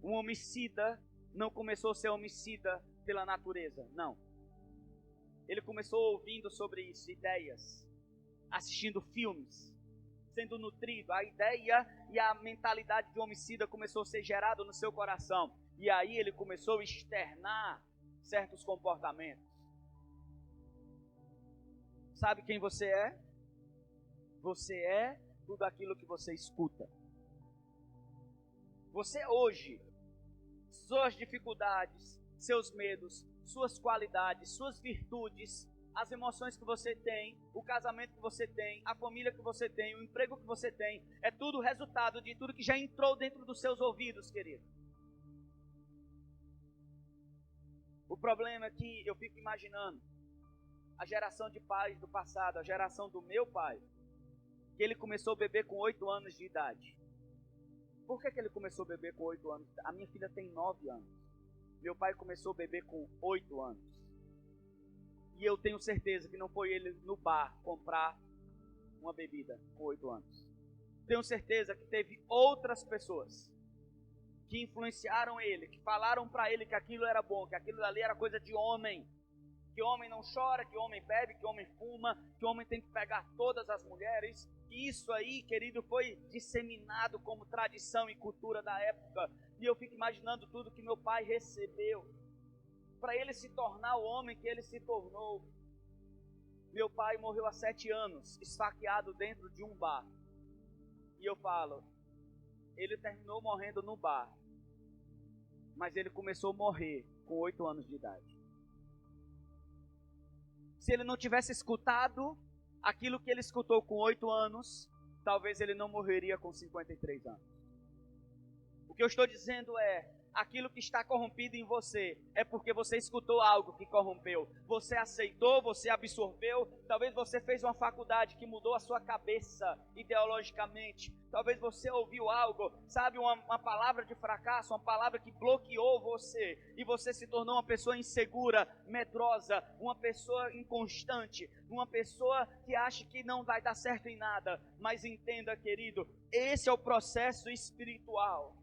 Um homicida não começou a ser homicida pela natureza, não. Ele começou ouvindo sobre isso, ideias, assistindo filmes, sendo nutrido. A ideia e a mentalidade de homicida começou a ser gerada no seu coração. E aí ele começou a externar certos comportamentos. Sabe quem você é? Você é tudo aquilo que você escuta. Você hoje, suas dificuldades, seus medos, suas qualidades, suas virtudes, as emoções que você tem, o casamento que você tem, a família que você tem, o emprego que você tem, é tudo resultado de tudo que já entrou dentro dos seus ouvidos, querido. O problema é que eu fico imaginando a geração de pais do passado, a geração do meu pai, que ele começou a beber com 8 anos de idade. Por que ele começou a beber com 8 anos? A minha filha tem 9 anos. Meu pai começou a beber com 8 anos. E eu tenho certeza que não foi ele no bar comprar uma bebida com 8 anos. Tenho certeza que teve outras pessoas que influenciaram ele, que falaram para ele que aquilo era bom, que aquilo ali era coisa de homem. Que homem não chora, que homem bebe, que homem fuma, que homem tem que pegar todas as mulheres. E isso aí, querido, foi disseminado como tradição e cultura da época. E eu fico imaginando tudo que meu pai recebeu para ele se tornar o homem que ele se tornou. Meu pai morreu há 7 anos, esfaqueado dentro de um bar. E eu falo, ele terminou morrendo no bar, mas ele começou a morrer com 8 anos de idade. Se ele não tivesse escutado aquilo que ele escutou com 8 anos, talvez ele não morreria com 53 anos. O que eu estou dizendo é, aquilo que está corrompido em você é porque você escutou algo que corrompeu. Você aceitou, você absorveu. Talvez você fez uma faculdade que mudou a sua cabeça ideologicamente. Talvez você ouviu algo, sabe, uma palavra de fracasso, uma palavra que bloqueou você. E você se tornou uma pessoa insegura, medrosa, uma pessoa inconstante, uma pessoa que acha que não vai dar certo em nada. Mas entenda, querido, esse é o processo espiritual.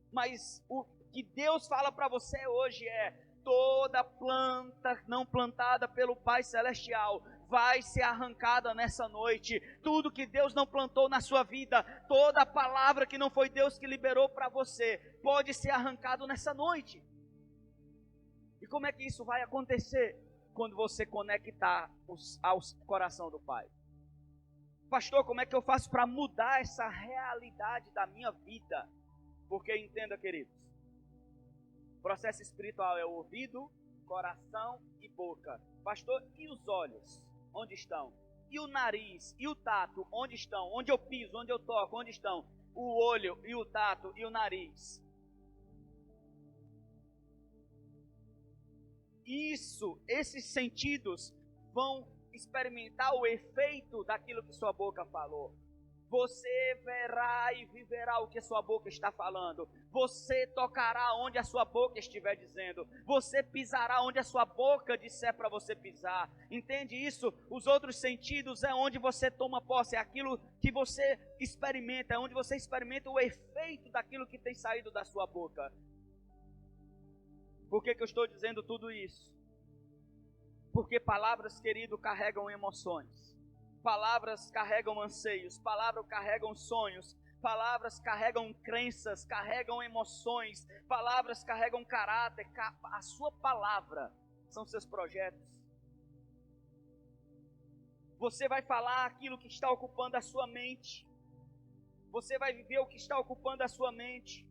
Mas o que Deus fala para você hoje é: toda planta não plantada pelo Pai Celestial vai ser arrancada nessa noite. Tudo que Deus não plantou na sua vida, toda palavra que não foi Deus que liberou para você, pode ser arrancado nessa noite. E como é que isso vai acontecer? Quando você conectar ao coração do Pai. Pastor, como é que eu faço para mudar essa realidade da minha vida? Porque entenda, queridos, o processo espiritual é o ouvido, coração e boca. Pastor, e os olhos? Onde estão? E o nariz? E o tato? Onde estão? Onde eu piso? Onde eu toco? Onde estão? O olho e o tato e o nariz. Esses sentidos vão experimentar o efeito daquilo que sua boca falou. Você verá e viverá o que a sua boca está falando. Você tocará onde a sua boca estiver dizendo. Você pisará onde a sua boca disser para você pisar. Entende isso? Os outros sentidos é onde você toma posse. É aquilo que você experimenta. É onde você experimenta o efeito daquilo que tem saído da sua boca. Por que eu estou dizendo tudo isso? Porque palavras, querido, carregam emoções. Palavras carregam anseios, palavras carregam sonhos, palavras carregam crenças, carregam emoções, palavras carregam caráter. A sua palavra são seus projetos. Você vai falar aquilo que está ocupando a sua mente. Você vai viver o que está ocupando a sua mente.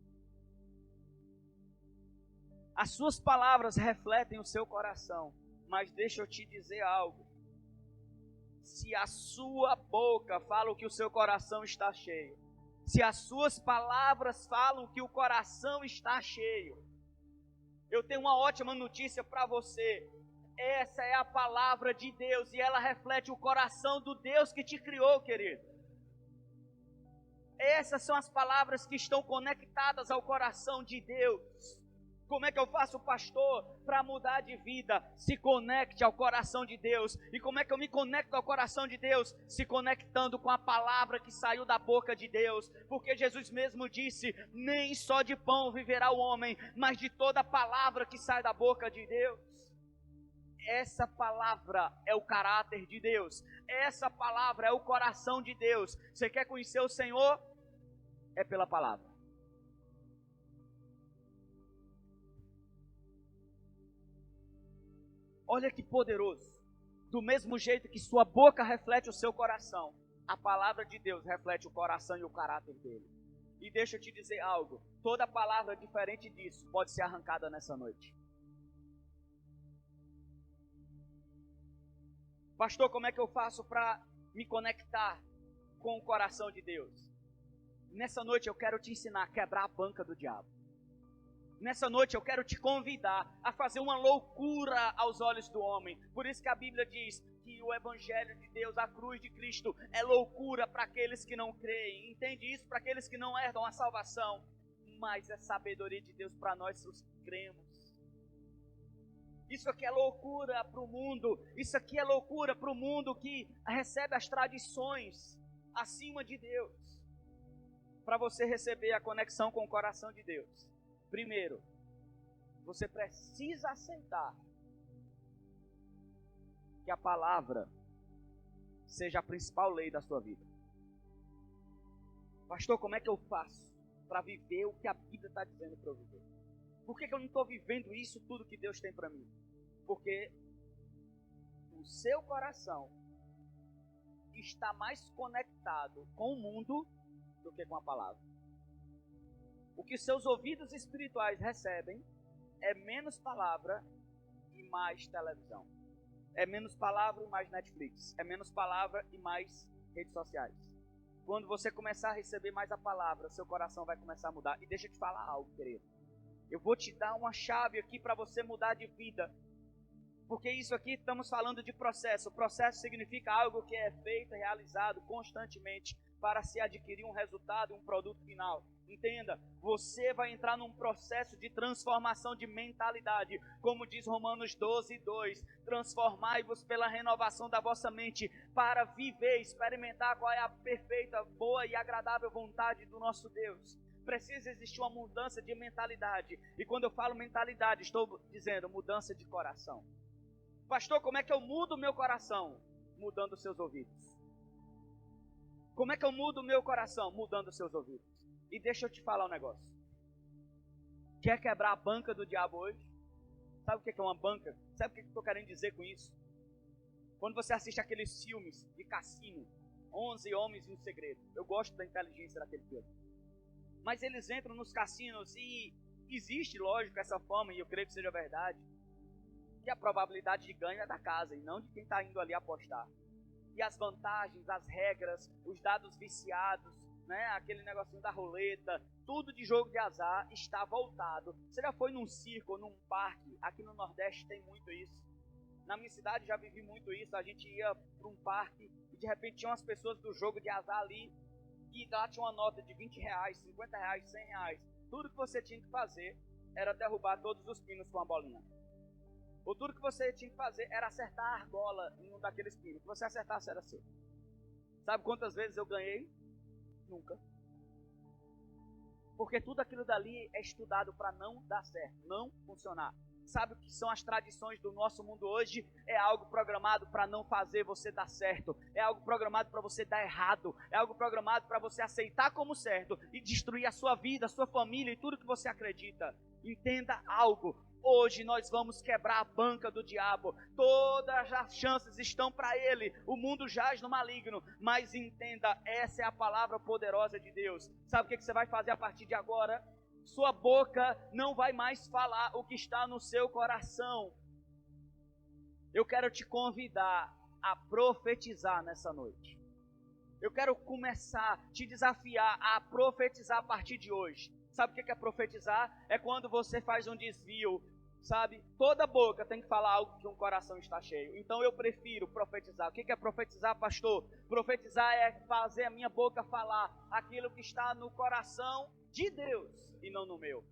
As suas palavras refletem o seu coração. Mas deixa eu te dizer algo. Se a sua boca fala o que o seu coração está cheio, se as suas palavras falam o que o coração está cheio, eu tenho uma ótima notícia para você. Essa é a palavra de Deus e ela reflete o coração do Deus que te criou, querido. Essas são as palavras que estão conectadas ao coração de Deus. Como é que eu faço, pastor, para mudar de vida? Se conecte ao coração de Deus. E como é que eu me conecto ao coração de Deus? Se conectando com a palavra que saiu da boca de Deus. Porque Jesus mesmo disse, nem só de pão viverá o homem, mas de toda palavra que sai da boca de Deus. Essa palavra é o caráter de Deus. Essa palavra é o coração de Deus. Você quer conhecer o Senhor? É pela palavra. Olha que poderoso. Do mesmo jeito que sua boca reflete o seu coração, a palavra de Deus reflete o coração e o caráter dele. E deixa eu te dizer algo. Toda palavra diferente disso pode ser arrancada nessa noite. Pastor, como é que eu faço para me conectar com o coração de Deus? Nessa noite eu quero te ensinar a quebrar a banca do diabo. Nessa noite eu quero te convidar a fazer uma loucura aos olhos do homem. Por isso que a Bíblia diz que o Evangelho de Deus, a cruz de Cristo, é loucura para aqueles que não creem. Entende isso? Para aqueles que não herdam a salvação. Mas é sabedoria de Deus para nós os que cremos. Isso aqui é loucura para o mundo. Isso aqui é loucura para o mundo que recebe as tradições acima de Deus. Para você receber a conexão com o coração de Deus, primeiro, você precisa aceitar que a palavra seja a principal lei da sua vida. Pastor, como é que eu faço para viver o que a Bíblia está dizendo para eu viver? Por que eu não estou vivendo isso tudo que Deus tem para mim? Porque o seu coração está mais conectado com o mundo do que com a palavra. O que seus ouvidos espirituais recebem é menos palavra e mais televisão. É menos palavra e mais Netflix. É menos palavra e mais redes sociais. Quando você começar a receber mais a palavra, seu coração vai começar a mudar. E deixa eu te falar algo, querido. Eu vou te dar uma chave aqui para você mudar de vida. Porque isso aqui estamos falando de processo. O processo significa algo que é feito, realizado constantemente para se adquirir um resultado, um produto final. Entenda, você vai entrar num processo de transformação de mentalidade, como diz Romanos 12:2, transformai-vos pela renovação da vossa mente, para viver, experimentar qual é a perfeita, boa e agradável vontade do nosso Deus. Precisa existir uma mudança de mentalidade, e quando eu falo mentalidade, estou dizendo mudança de coração. Pastor, como é que eu mudo o meu coração? Mudando os seus ouvidos. Como é que eu mudo o meu coração? Mudando os seus ouvidos. E deixa eu te falar um negócio. Quer quebrar a banca do diabo hoje? Sabe o que é uma banca? Sabe o que eu estou querendo dizer com isso? Quando você assiste aqueles filmes de cassino, 11 Homens e um Segredo. Eu gosto da inteligência daquele filme. Mas eles entram nos cassinos e existe, lógico, essa fama, e eu creio que seja verdade, que a probabilidade de ganho é da casa e não de quem está indo ali apostar. E as vantagens, as regras, os dados viciados, né, aquele negocinho da roleta, tudo de jogo de azar está voltado. Você já foi num circo ou num parque? Aqui no Nordeste tem muito isso. Na minha cidade já vivi muito isso. A gente ia para um parque e de repente tinha umas pessoas do jogo de azar ali e lá tinha uma nota de 20 reais, 50 reais, 100 reais. Tudo que você tinha que fazer era derrubar todos os pinos com a bolinha. Ou tudo que você tinha que fazer era acertar a argola em um daqueles pinos. Se você acertasse, era seu. Sabe quantas vezes eu ganhei? Nunca. Porque tudo aquilo dali é estudado para não dar certo, não funcionar. Sabe o que são as tradições do nosso mundo hoje? É algo programado para não fazer você dar certo. É algo programado para você dar errado. É algo programado para você aceitar como certo e destruir a sua vida, a sua família e tudo que você acredita. Entenda algo. Hoje nós vamos quebrar a banca do diabo. Todas as chances estão para ele. O mundo jaz no maligno. Mas entenda, essa é a palavra poderosa de Deus. Sabe o que você vai fazer a partir de agora? Sua boca não vai mais falar o que está no seu coração. Eu quero te convidar a profetizar nessa noite. Eu quero começar a te desafiar a profetizar a partir de hoje. Sabe o que é profetizar? É quando você faz um desvio, sabe? Toda boca tem que falar algo que um coração está cheio. Então eu prefiro profetizar. O que é profetizar, pastor? Profetizar é fazer a minha boca falar aquilo que está no coração de Deus e não no meu.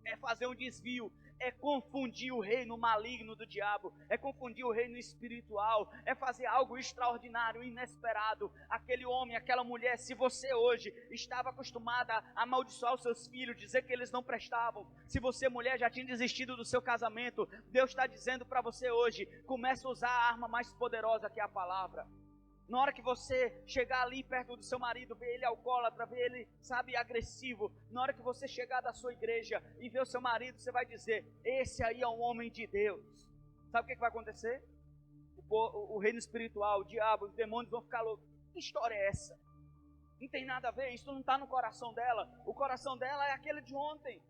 É fazer um desvio, é confundir o reino maligno do diabo, é confundir o reino espiritual, é fazer algo extraordinário, inesperado. Aquele homem, aquela mulher, se você hoje estava acostumada a amaldiçoar os seus filhos, dizer que eles não prestavam, se você, mulher, já tinha desistido do seu casamento, Deus está dizendo para você hoje, comece a usar a arma mais poderosa que é a palavra. Na hora que você chegar ali perto do seu marido, ver ele alcoólatra, ver ele, sabe, agressivo, na hora que você chegar da sua igreja e ver o seu marido, você vai dizer, esse aí é um homem de Deus. Sabe o que vai acontecer? O reino espiritual, o diabo, os demônios vão ficar loucos. Que história é essa? Não tem nada a ver, isso não está no coração dela. O coração dela é aquele de ontem.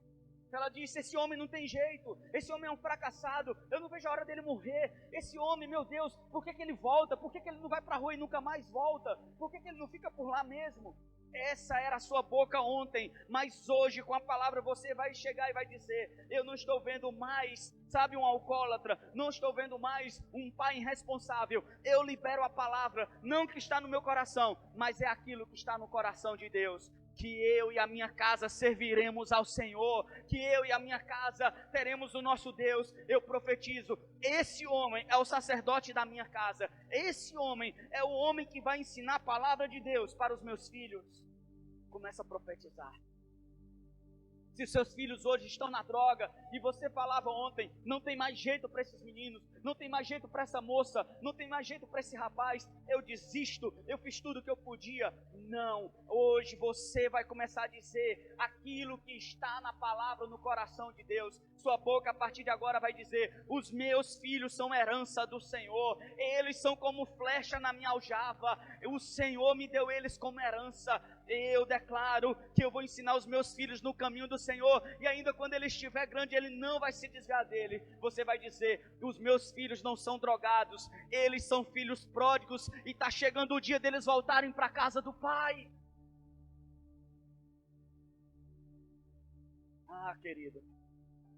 Ela disse, esse homem não tem jeito, esse homem é um fracassado, eu não vejo a hora dele morrer, esse homem, meu Deus, por que ele volta, por que ele não vai para a rua e nunca mais volta, por que ele não fica por lá mesmo? Essa era a sua boca ontem, mas hoje com a palavra você vai chegar e vai dizer, eu não estou vendo mais, sabe, um alcoólatra, não estou vendo mais um pai irresponsável, eu libero a palavra, não que está no meu coração, mas é aquilo que está no coração de Deus. Que eu e a minha casa serviremos ao Senhor, que eu e a minha casa teremos o nosso Deus. Eu profetizo, esse homem é o sacerdote da minha casa, esse homem é o homem que vai ensinar a palavra de Deus para os meus filhos. Começa a profetizar. Se seus filhos hoje estão na droga, e você falava ontem, não tem mais jeito para esses meninos, não tem mais jeito para essa moça, não tem mais jeito para esse rapaz, eu desisto, eu fiz tudo o que eu podia. Não, hoje você vai começar a dizer aquilo que está na palavra, no coração de Deus. Sua boca a partir de agora vai dizer, os meus filhos são herança do Senhor, eles são como flecha na minha aljava, o Senhor me deu eles como herança. Eu declaro que eu vou ensinar os meus filhos no caminho do Senhor, e ainda quando ele estiver grande, ele não vai se desviar dele. Você vai dizer, os meus filhos não são drogados, eles são filhos pródigos, e está chegando o dia deles voltarem para a casa do Pai. Ah, querido,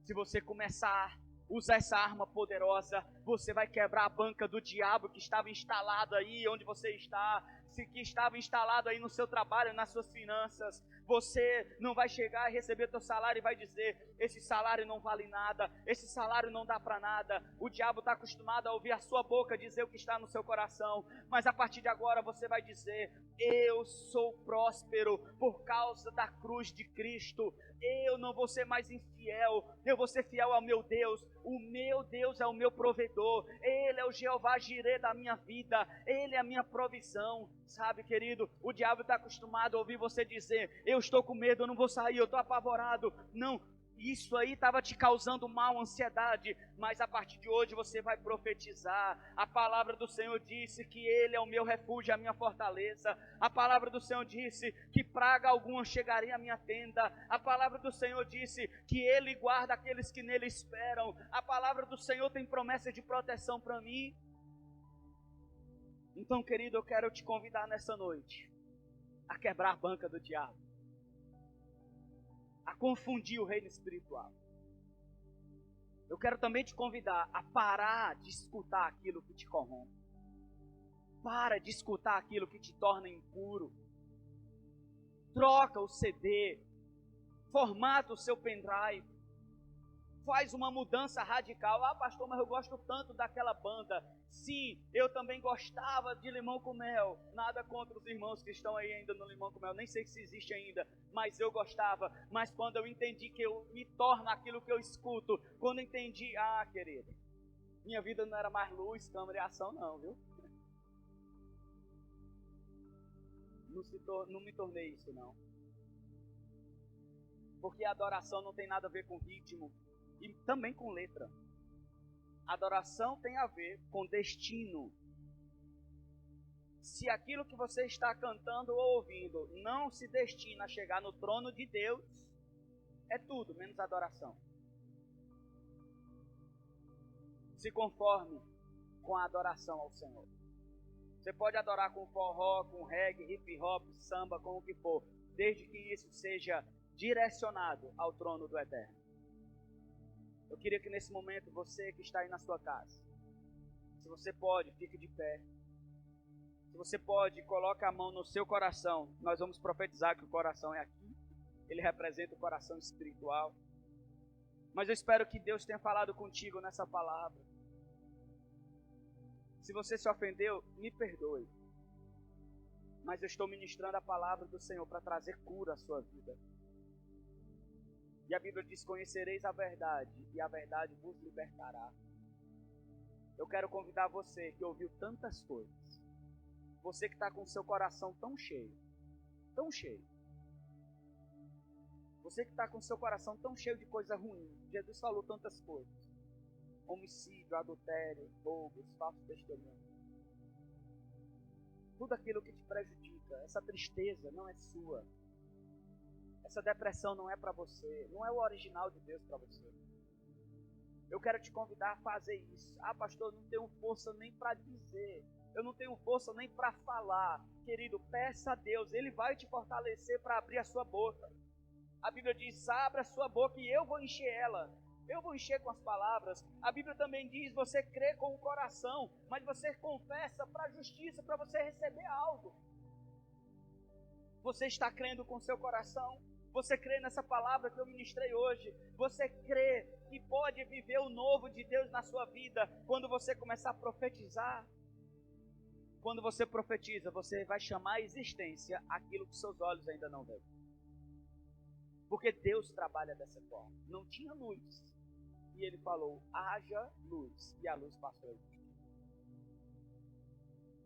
se você começar a usar essa arma poderosa, você vai quebrar a banca do diabo que estava instalado aí onde você está, que estava instalado aí no seu trabalho, nas suas finanças. Você não vai chegar e receber teu salário e vai dizer, esse salário não vale nada, esse salário não dá para nada. O diabo está acostumado a ouvir a sua boca dizer o que está no seu coração, mas a partir de agora você vai dizer, eu sou próspero por causa da cruz de Cristo. Eu não vou ser mais infiel, eu vou ser fiel ao meu Deus. O meu Deus é o meu provedor, Ele é o Jeová Jireh da minha vida, Ele é a minha provisão. Sabe, querido, o diabo está acostumado a ouvir você dizer, eu estou com medo, eu não vou sair, eu estou apavorado. Não, isso aí estava te causando mal, ansiedade, mas a partir de hoje você vai profetizar. A palavra do Senhor disse que Ele é o meu refúgio, a minha fortaleza. A palavra do Senhor disse que praga alguma chegaria à minha tenda. A palavra do Senhor disse que Ele guarda aqueles que nele esperam. A palavra do Senhor tem promessa de proteção para mim. Então, querido, eu quero te convidar nessa noite a quebrar a banca do diabo, a confundir o reino espiritual. Eu quero também te convidar a parar de escutar aquilo que te corrompe. Para de escutar aquilo que te torna impuro. troca o CD, formata o seu pendrive, faz uma mudança radical. Ah, pastor, mas eu gosto tanto daquela banda. Sim, eu também gostava de Limão com Mel. Nada contra os irmãos que estão aí ainda no Limão com Mel, nem sei se existe ainda, mas eu gostava. Mas quando eu entendi que eu me torno aquilo que eu escuto, quando eu entendi, querido, minha vida não era mais luz, câmera e ação não, viu? Não me tornei isso não. Porque a adoração não tem nada a ver com ritmo e também com letra. Adoração tem a ver com destino. Se aquilo que você está cantando ou ouvindo não se destina a chegar no trono de Deus, é tudo menos adoração. Se conforme com a adoração ao Senhor. Você pode adorar com forró, com reggae, hip hop, samba, com o que for, desde que isso seja direcionado ao trono do Eterno. Eu queria que nesse momento, você que está aí na sua casa, se você pode, fique de pé. Se você pode, coloque a mão no seu coração. Nós vamos profetizar que o coração é aqui. Ele representa o coração espiritual. Mas eu espero que Deus tenha falado contigo nessa palavra. Se você se ofendeu, me perdoe. Mas eu estou ministrando a palavra do Senhor para trazer cura à sua vida. E a Bíblia diz: conhecereis a verdade, e a verdade vos libertará. Eu quero convidar você que ouviu tantas coisas, você que está com o seu coração tão cheio, você que está com o seu coração tão cheio de coisa ruim. Jesus falou tantas coisas: homicídio, adultério, roubos, falsos testemunhos. Tudo aquilo que te prejudica, essa tristeza não é sua. Essa depressão não é para você, não é o original de Deus para você. Eu quero te convidar a fazer isso. Ah, pastor, eu não tenho força nem para dizer, eu não tenho força nem para falar. Querido, peça a Deus, Ele vai te fortalecer para abrir a sua boca. A Bíblia diz: abra a sua boca e eu vou encher ela. Eu vou encher com as palavras. A Bíblia também diz: você crê com o coração, mas você confessa para a justiça, para você receber algo. Você está crendo com o seu coração? Você crê nessa palavra que eu ministrei hoje? Você crê que pode viver o novo de Deus na sua vida quando você começar a profetizar? Quando você profetiza, você vai chamar à existência aquilo que seus olhos ainda não veem. Porque Deus trabalha dessa forma. Não tinha luz, e Ele falou: haja luz, e a luz passou.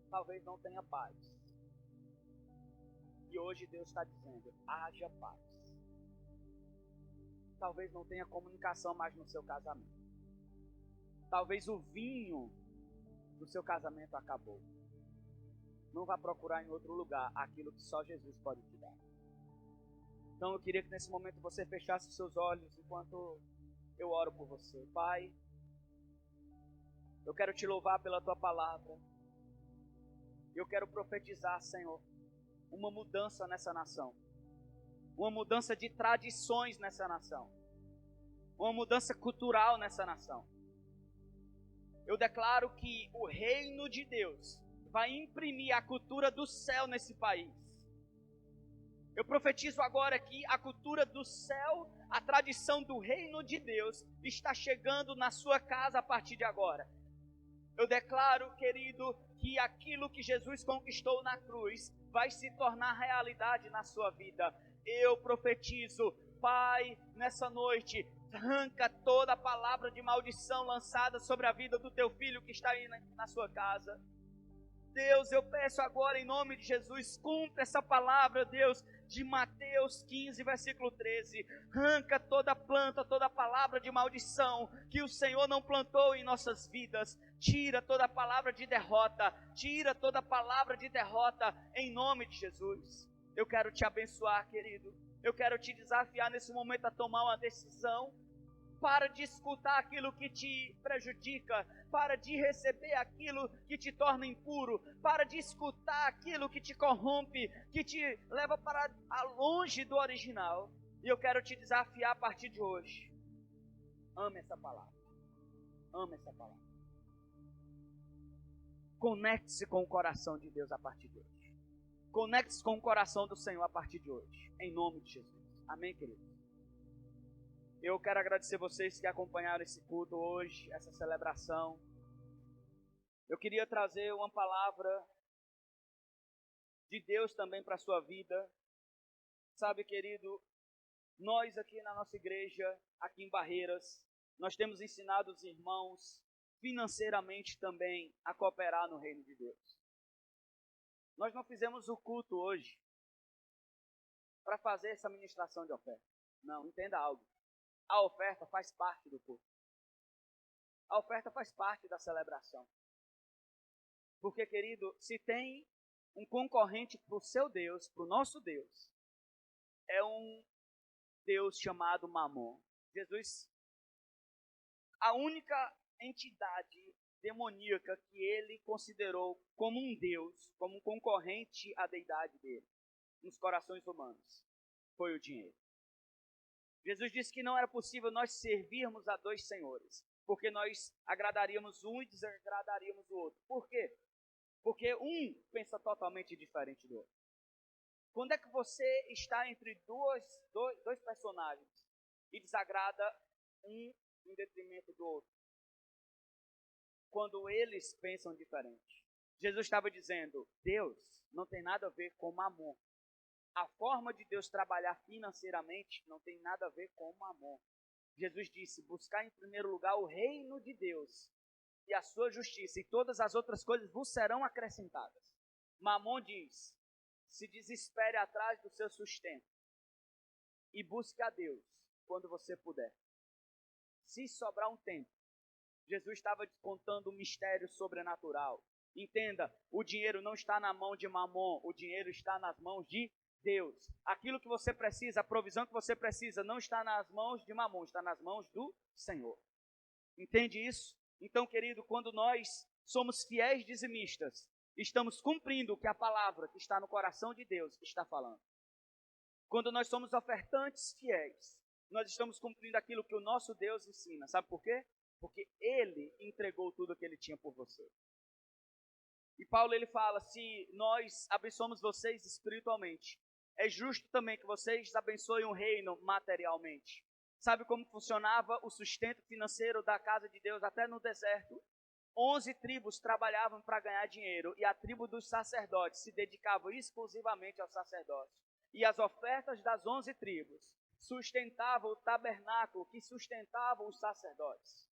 Talvez não tenha paz, e hoje Deus está dizendo: haja paz. Talvez não tenha comunicação mais no seu casamento. Talvez o vinho do seu casamento acabou. Não vá procurar em outro lugar aquilo que só Jesus pode te dar. Então eu queria que nesse momento você fechasse os seus olhos enquanto eu oro por você. Pai, eu quero te louvar pela tua palavra. Eu quero profetizar, Senhor, uma mudança nessa nação. Uma mudança de tradições nessa nação. Uma mudança cultural nessa nação. Eu declaro que o reino de Deus vai imprimir a cultura do céu nesse país. Eu profetizo agora que a cultura do céu, a tradição do reino de Deus está chegando na sua casa a partir de agora. Eu declaro, querido, que aquilo que Jesus conquistou na cruz vai se tornar realidade na sua vida. Eu profetizo, Pai, nessa noite, arranca toda a palavra de maldição lançada sobre a vida do teu filho que está aí na sua casa. Deus, eu peço agora em nome de Jesus, cumpra essa palavra, Deus, de Mateus 15, versículo 13. Arranca toda planta, toda palavra de maldição que o Senhor não plantou em nossas vidas. Tira toda palavra de derrota, tira toda palavra de derrota em nome de Jesus. Eu quero te abençoar, querido. Eu quero te desafiar nesse momento a tomar uma decisão. Para de escutar aquilo que te prejudica. Para de receber aquilo que te torna impuro. Para de escutar aquilo que te corrompe, que te leva para longe do original. E eu quero te desafiar a partir de hoje. Ame essa palavra. Ame essa palavra. Conecte-se com o coração de Deus a partir de hoje. Conecte-se com o coração do Senhor a partir de hoje, em nome de Jesus. Amém, queridos? Eu quero agradecer vocês que acompanharam esse culto hoje, essa celebração. Eu queria trazer uma palavra de Deus também para a sua vida. Sabe, querido, nós aqui na nossa igreja, aqui em Barreiras, nós temos ensinado os irmãos financeiramente também a cooperar no reino de Deus. Nós não fizemos o culto hoje para fazer essa ministração de oferta. Não, entenda algo. A oferta faz parte do culto. A oferta faz parte da celebração. Porque, querido, se tem um concorrente para o seu Deus, para o nosso Deus, é um Deus chamado Mamon. Jesus, a única entidade demoníaca que ele considerou como um Deus, como um concorrente à deidade dele, nos corações humanos, foi o dinheiro. Jesus disse que não era possível nós servirmos a dois senhores, porque nós agradaríamos um e desagradaríamos o outro. Por quê? Porque um pensa totalmente diferente do outro. Quando é que você está entre dois personagens e desagrada um em detrimento do outro? Quando eles pensam diferente. Jesus estava dizendo, Deus não tem nada a ver com Mamon. A forma de Deus trabalhar financeiramente não tem nada a ver com Mamon. Jesus disse, buscar em primeiro lugar o reino de Deus e a sua justiça, e todas as outras coisas vos serão acrescentadas. Mamon diz, se desespere atrás do seu sustento e busque a Deus quando você puder. Se sobrar um tempo, Jesus estava contando um mistério sobrenatural. Entenda, o dinheiro não está na mão de Mamon, o dinheiro está nas mãos de Deus. Aquilo que você precisa, a provisão que você precisa, não está nas mãos de Mamon, está nas mãos do Senhor. Entende isso? Então, querido, quando nós somos fiéis dizimistas, estamos cumprindo o que a palavra que está no coração de Deus está falando. Quando nós somos ofertantes fiéis, nós estamos cumprindo aquilo que o nosso Deus ensina. Sabe por quê? Porque Ele entregou tudo o que Ele tinha por você. E Paulo ele fala, se nós abençoamos vocês espiritualmente, é justo também que vocês abençoem o reino materialmente. Sabe como funcionava o sustento financeiro da casa de Deus até no deserto? 11 tribos trabalhavam para ganhar dinheiro e a tribo dos sacerdotes se dedicava exclusivamente ao sacerdócio. E as ofertas das 11 tribos sustentavam o tabernáculo que sustentava os sacerdotes.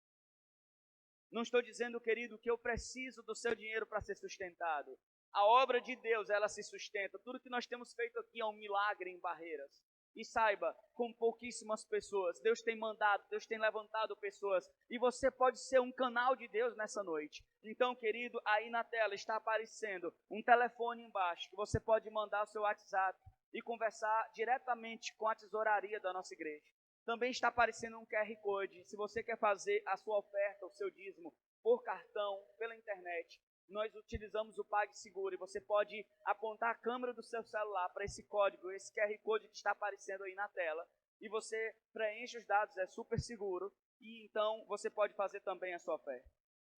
Não estou dizendo, querido, que eu preciso do seu dinheiro para ser sustentado. A obra de Deus, ela se sustenta. Tudo que nós temos feito aqui é um milagre em Barreiras. E saiba, com pouquíssimas pessoas, Deus tem mandado, Deus tem levantado pessoas. E você pode ser um canal de Deus nessa noite. Então, querido, aí na tela está aparecendo um telefone embaixo, que você pode mandar o seu WhatsApp e conversar diretamente com a tesouraria da nossa igreja. Também está aparecendo um QR Code. Se você quer fazer a sua oferta, o seu dízimo, por cartão, pela internet, nós utilizamos o PagSeguro e você pode apontar a câmera do seu celular para esse código, esse QR Code que está aparecendo aí na tela, e você preenche os dados, é super seguro, e então você pode fazer também a sua oferta.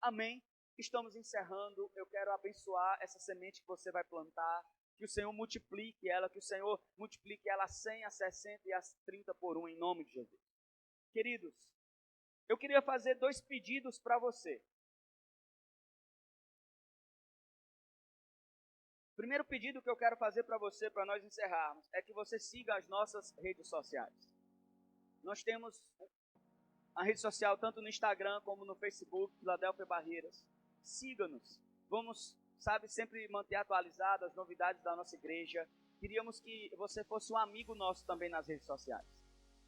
Amém? Estamos encerrando. Eu quero abençoar essa semente que você vai plantar, que o Senhor multiplique ela, que o Senhor multiplique ela a 100, a 60 e a 30 por 1, em nome de Jesus. Queridos, eu queria fazer 2 pedidos para você. O primeiro pedido que eu quero fazer para você, para nós encerrarmos, é que você siga as nossas redes sociais. Nós temos a rede social tanto no Instagram como no Facebook, Filadélfia Barreiras. Siga-nos. Vamos, sempre manter atualizado as novidades da nossa igreja. Queríamos que você fosse um amigo nosso também nas redes sociais.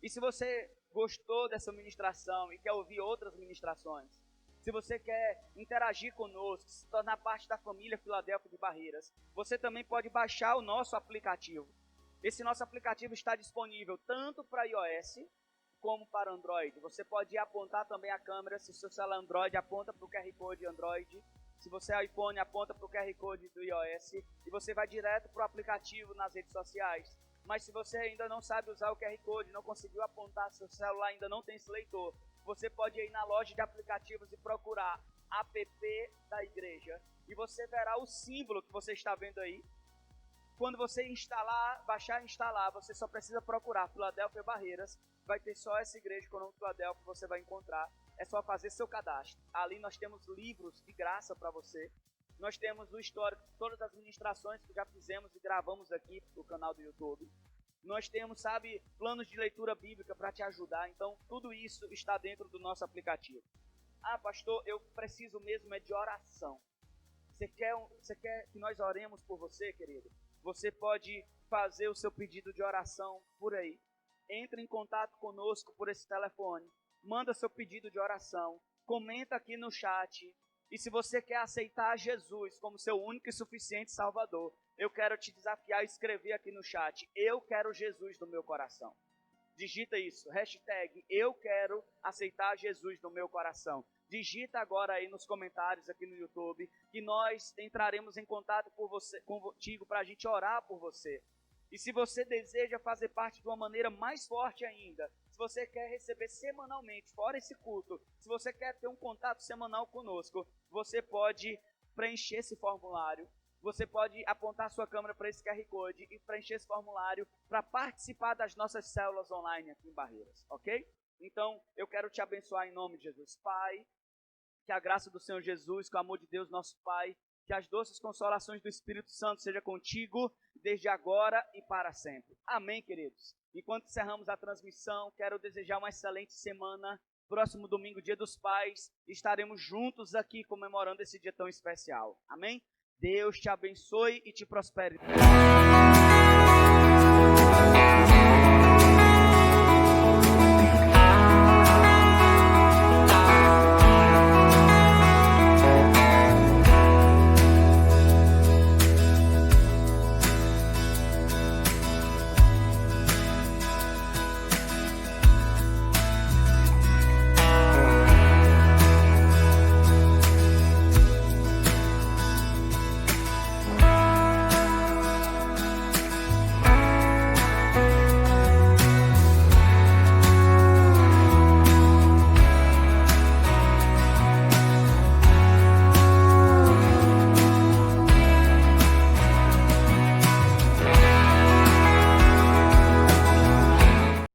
E se você gostou dessa ministração e quer ouvir outras ministrações, se você quer interagir conosco, se tornar parte da família Filadélfia de Barreiras, você também pode baixar o nosso aplicativo. Esse nosso aplicativo está disponível tanto para iOS como para Android. Você pode apontar também a câmera, se o seu celular é Android, aponta para o QR Code Android. Se você é iPhone, aponta para o QR Code do iOS e você vai direto para o aplicativo nas redes sociais. Mas se você ainda não sabe usar o QR Code, não conseguiu apontar, seu celular ainda não tem esse leitor, você pode ir na loja de aplicativos e procurar app da igreja. E você verá o símbolo que você está vendo aí. Quando você baixar e instalar, você só precisa procurar Filadélfia Barreiras. Vai ter só essa igreja com o nome Filadélfia que você vai encontrar. É só fazer seu cadastro. Ali nós temos livros de graça para você. Nós temos o histórico de todas as ministrações que já fizemos e gravamos aqui no canal do YouTube. Nós temos, planos de leitura bíblica para te ajudar. Então, tudo isso está dentro do nosso aplicativo. Ah, pastor, eu preciso mesmo de oração. Você quer que nós oremos por você, querido? Você pode fazer o seu pedido de oração por aí. Entre em contato conosco por esse telefone. Manda seu pedido de oração. Comenta aqui no chat. E se você quer aceitar Jesus como seu único e suficiente Salvador, eu quero te desafiar a escrever aqui no chat: eu quero Jesus no meu coração. Digita isso, hashtag eu quero aceitar Jesus no meu coração. Digita agora aí nos comentários aqui no YouTube, que nós entraremos em contato contigo para a gente orar por você. E se você deseja fazer parte de uma maneira mais forte ainda, se você quer receber semanalmente, fora esse culto, se você quer ter um contato semanal conosco, você pode preencher esse formulário. Você pode apontar sua câmera para esse QR Code e preencher esse formulário para participar das nossas células online aqui em Barreiras, ok? Então, eu quero te abençoar em nome de Jesus. Pai, que a graça do Senhor Jesus, que o amor de Deus, nosso Pai, que as doces consolações do Espírito Santo seja contigo, desde agora e para sempre. Amém, queridos? Enquanto encerramos a transmissão, quero desejar uma excelente semana. Próximo domingo, Dia dos Pais, estaremos juntos aqui comemorando esse dia tão especial. Amém? Deus te abençoe e te prospere.